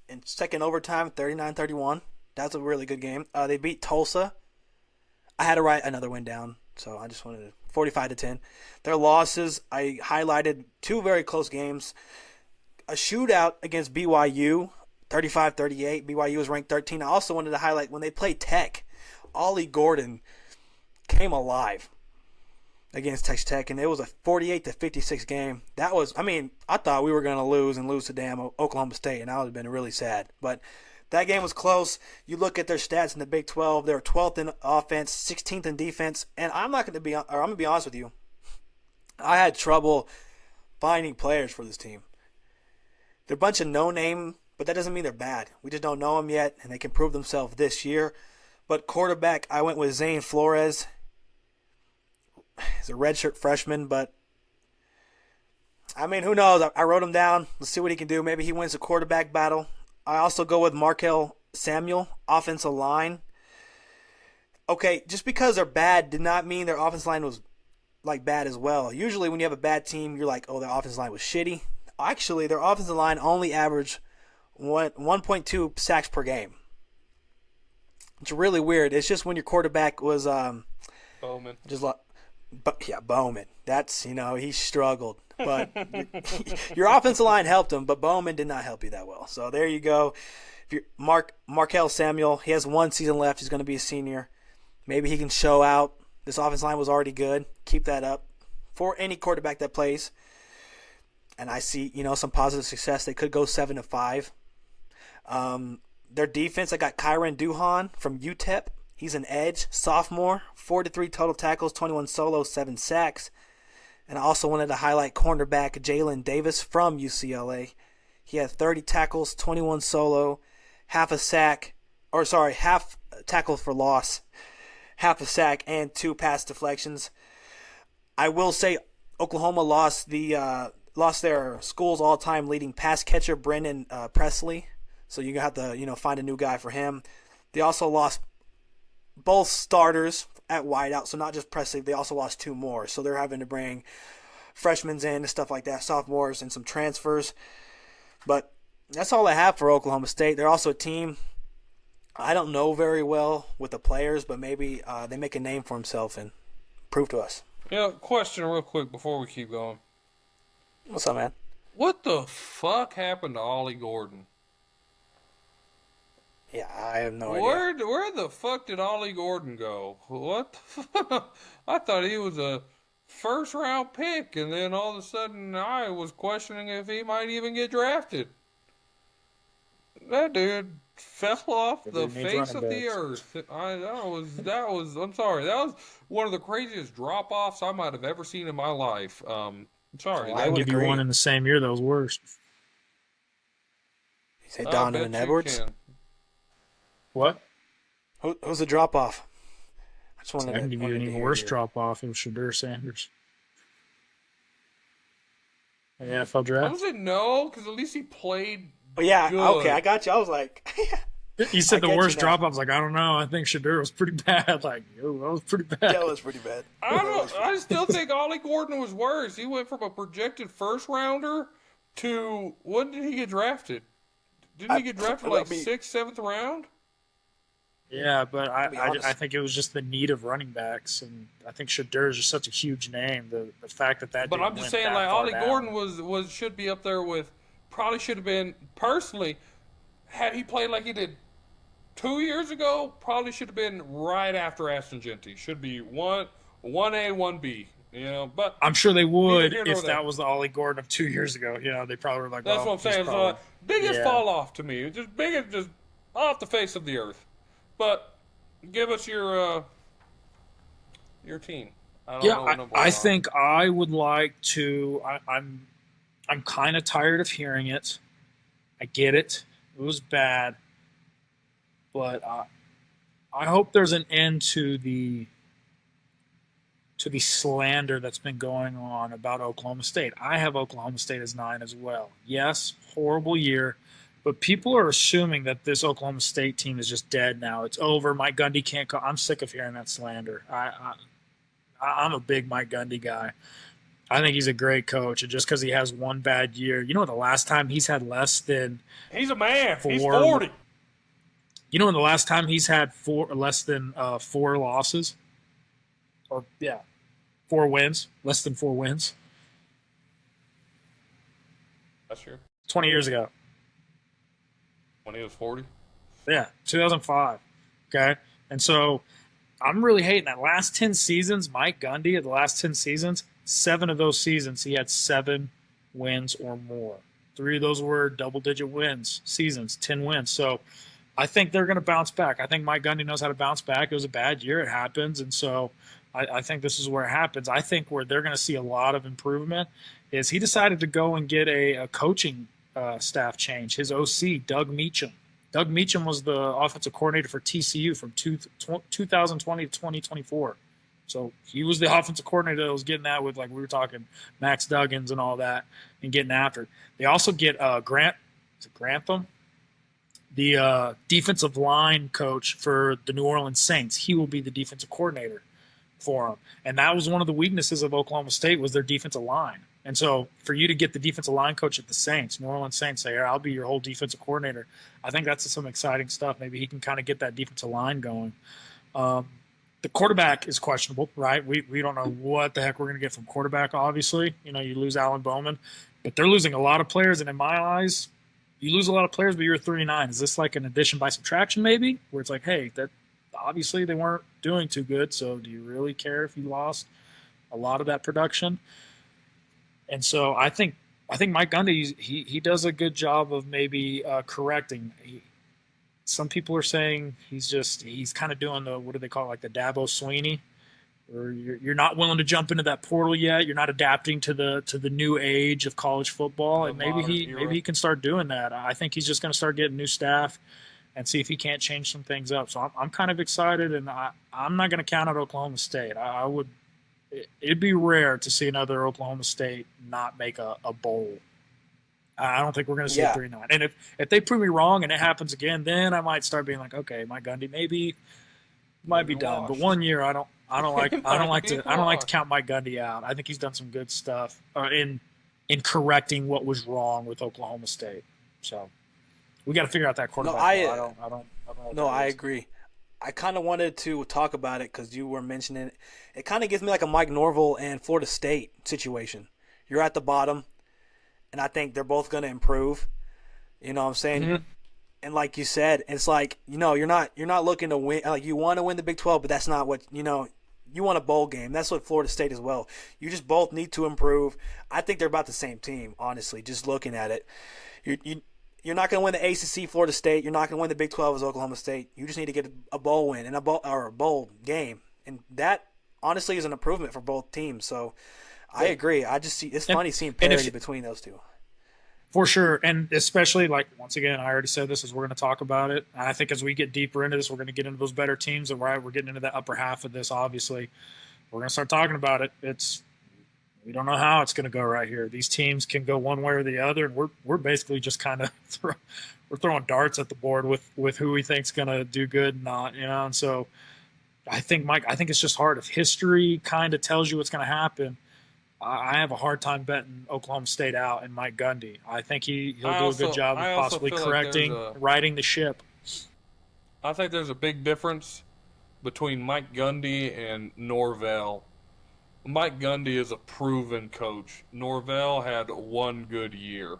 in second overtime, 39-31. That's a really good game. They beat Tulsa. I had to write another win down, so I just wanted to 45-10. Their losses, I highlighted 2 very close games. A shootout against BYU, 35-38. BYU was ranked 13. I also wanted to highlight when they played Tech, Ollie Gordon came alive against Texas Tech, and it was a 48-56 game. That was, I mean, I thought we were going to lose to damn Oklahoma State, and I would have been really sad. But that game was close. You look at their stats in the Big 12, they were 12th in offense, 16th in defense, and I'm going to be honest with you. I had trouble finding players for this team. They're a bunch of no-name, but that doesn't mean they're bad. We just don't know them yet, and they can prove themselves this year. But quarterback, I went with Zane Flores. He's a redshirt freshman, but I mean, who knows? I wrote him down. Let's see what he can do. Maybe he wins the quarterback battle. I also go with Markel Samuel, offensive line. Okay, just because they're bad did not mean their offensive line was like bad as well. Usually when you have a bad team, you're like, oh, their offensive line was shitty. Actually, their offensive line only averaged 1.2 sacks per game. It's really weird. It's just when your quarterback was Bowman. Bowman. That's, he struggled. But your offensive line helped him, but Bowman did not help you that well. So there you go. If you're Markel Samuel, he has 1 season left. He's going to be a senior. Maybe he can show out. This offensive line was already good. Keep that up for any quarterback that plays. And I see, some positive success. They could go 7-5. Their defense, I got Kyron Duhan from UTEP. He's an edge, sophomore, 4-3 total tackles, 21 solo, 7 sacks. And I also wanted to highlight cornerback Jalen Davis from UCLA. He had 30 tackles, 21 solo, half tackle for loss, half a sack, and 2 pass deflections. I will say Oklahoma lost their school's all-time leading pass catcher, Brendan Presley. So you have to, find a new guy for him. They also lost both starters at wideout, so not just Presley. They also lost 2 more. So they're having to bring freshmen in and stuff like that, sophomores and some transfers. But that's all I have for Oklahoma State. They're also a team I don't know very well with the players, but maybe they make a name for themselves and prove to us. Question real quick before we keep going. What's up, man? What the fuck happened to Ollie Gordon? Yeah, I have no idea. Where the fuck did Ollie Gordon go? What the fuck? I thought he was a first round pick, and then all of a sudden I was questioning if he might even get drafted. That dude fell off the face of the earth. That was I'm sorry. That was one of the craziest drop offs I might have ever seen in my life. Sorry. I would give you one in the same year that was worse. Say I Donovan bet you Edwards. can. What? Who's the drop off? I just I can give you an even worse drop off. It was Shadur Sanders. The NFL I draft. was like, no, because at least he played. Oh yeah, good. okay, I got you. I was like, You said the get worst you now. drop off. I was like, I don't know. I think Shadur was pretty bad. Like, yo, that was pretty bad. that was pretty bad. I still think Ollie Gordon was worse. He went from a projected first rounder to when did he get drafted? Didn't he get drafted like 6th, 7th round? Yeah, but be I honest. think it was just the need of running backs, and I think Shadur is just such a huge name. The fact that But didn't I'm just went saying, that like far Ollie down. Gordon was should be up there with probably should have been personally had he played like he did 2 years ago. Probably should have been right after Aston Genty. Should be 1A, 1B. You know, but I'm sure they would Neither here nor if there. that was the Ollie Gordon of 2 years ago. You know, they probably were like, that's well, what I'm saying. he's It's probably- biggest yeah. fall off to me. Just biggest, just off the face of the earth. But give us your team. I don't know what number I we're think I would like to. I'm kind of tired of hearing it. I get it. It was bad, but I hope there's an end to the slander that's been going on about Oklahoma State. I have Oklahoma State as 9 as well. Yes, horrible year, but people are assuming that this Oklahoma State team is just dead now. It's over. Mike Gundy can't go. I'm sick of hearing that slander. I'm a big Mike Gundy guy. I think he's a great coach, and just because he has one bad year, you know, the last time he's had less than He's a man. He's 4 40. You know, when the last time he's had less than 4 losses, or 4 wins, less than 4 wins, That's true. 20 years ago. When he was 40. Yeah, 2005. Okay, and so I'm really hating that last 10 seasons. Mike Gundy, the last 10 seasons, 7 of those seasons he had 7 wins or more. 3 of those were double-digit wins seasons, 10 wins. So I think they're going to bounce back. I think Mike Gundy knows how to bounce back. It was a bad year. It happens. And so I think this is where it happens. I think where they're going to see a lot of improvement is he decided to go and get a coaching staff change. His OC, Doug Meacham. Doug Meacham was the offensive coordinator for TCU from 2020 to 2024. So he was the offensive coordinator that was getting that with, like we were talking, Max Duggins and all that and getting after it. They also get Grantham? The defensive line coach for the New Orleans Saints. He will be the defensive coordinator for them. And that was one of the weaknesses of Oklahoma State was their defensive line. And so for you to get the defensive line coach at the Saints, New Orleans Saints, say, I'll be your whole defensive coordinator, I think that's some exciting stuff. Maybe he can kind of get that defensive line going. The quarterback is questionable, right? We don't know what the heck we're going to get from quarterback, obviously. You know, you lose Alan Bowman. But they're losing a lot of players, and in my eyes, you lose a lot of players, but you're 39. Is this like an addition by subtraction, maybe? Where it's like, hey, that obviously they weren't doing too good, so do you really care if you lost a lot of that production? And so I think Mike Gundy, he does a good job of maybe correcting. Some people are saying he's kind of doing the, what do they call it, like the Dabo Sweeney, or you're not willing to jump into that portal yet. You're not adapting to the new age of college football, and maybe he can start doing that. I think he's just going to start getting new staff and see if he can't change some things up. So I'm kind of excited, and I'm not going to count out Oklahoma State. It'd be rare to see another Oklahoma State not make a bowl. I don't think we're going to see a 3-9. And if they prove me wrong and it happens again, then I might start being like, okay, Mike Gundy maybe might be done. But 1 year, I don't like to count Mike Gundy out. I think he's done some good stuff in correcting what was wrong with Oklahoma State. So we got to figure out that quarterback. I agree. I kind of wanted to talk about it because you were mentioning it. It kind of gives me like a Mike Norvell and Florida State situation. You're at the bottom, and I think they're both going to improve. You know what I'm saying? Mm-hmm. And like you said, it's like, you know, you're not looking to win. Like, you want to win the Big 12, but that's not what, you know, you want a bowl game. That's what Florida State as well. You just both need to improve. I think they're about the same team, honestly, just looking at it. You're not going to win the ACC, Florida State. You're not going to win the Big 12 as Oklahoma State. You just need to get a bowl win and a bowl game. And that, honestly, is an improvement for both teams. So I agree. I just see it's funny seeing parity between those two. For sure. And especially, like, once again, I already said this as we're going to talk about it. And I think as we get deeper into this, we're going to get into those better teams. And we're getting into the upper half of this, obviously. We're going to start talking about it. We don't know how it's going to go right here. These teams can go one way or the other. And we're basically just kind of we're throwing darts at the board with who we think's going to do good and not, And so I think, Mike, it's just hard. If history kind of tells you what's going to happen, I have a hard time betting Oklahoma State out and Mike Gundy. I think he'll do a good job of possibly correcting, righting the ship. I think there's a big difference between Mike Gundy and Norvell. Mike Gundy is a proven coach. Norvell had one good year.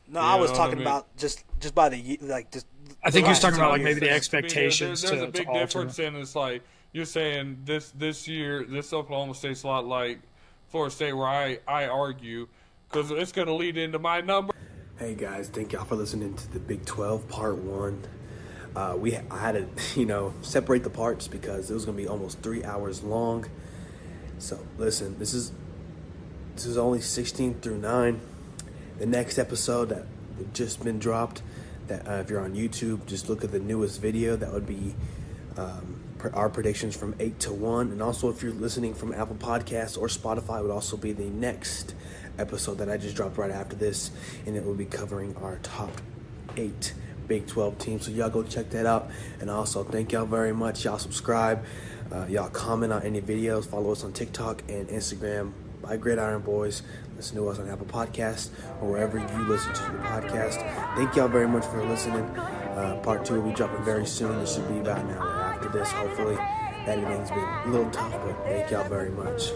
No, I was talking about just by the like. Just I think he was talking about like maybe the expectations. There's a big difference, and it's like you're saying this year, this Oklahoma State's a lot like Florida State, where I argue, because it's going to lead into my number. Hey guys, thank y'all for listening to the Big 12 Part 1. I had to, separate the parts because it was going to be almost 3 hours long. So listen, this is only 16 through 9. The next episode that just been dropped, that if you're on YouTube, just look at the newest video. That would be our predictions from 8 to 1. And also if you're listening from Apple Podcasts or Spotify, would also be the next episode that I just dropped right after this, and it will be covering our top 8 Big 12 teams. So y'all go check that out. And also thank y'all very much. Y'all subscribe, y'all comment on any videos, follow us on TikTok and Instagram by GridironBoyz. Listen to us on Apple Podcasts or wherever you listen to your podcast. Thank y'all very much for listening. Part 2 will be dropping very soon. It should be about an hour after this, hopefully. Editing's been a little tough, but thank y'all very much.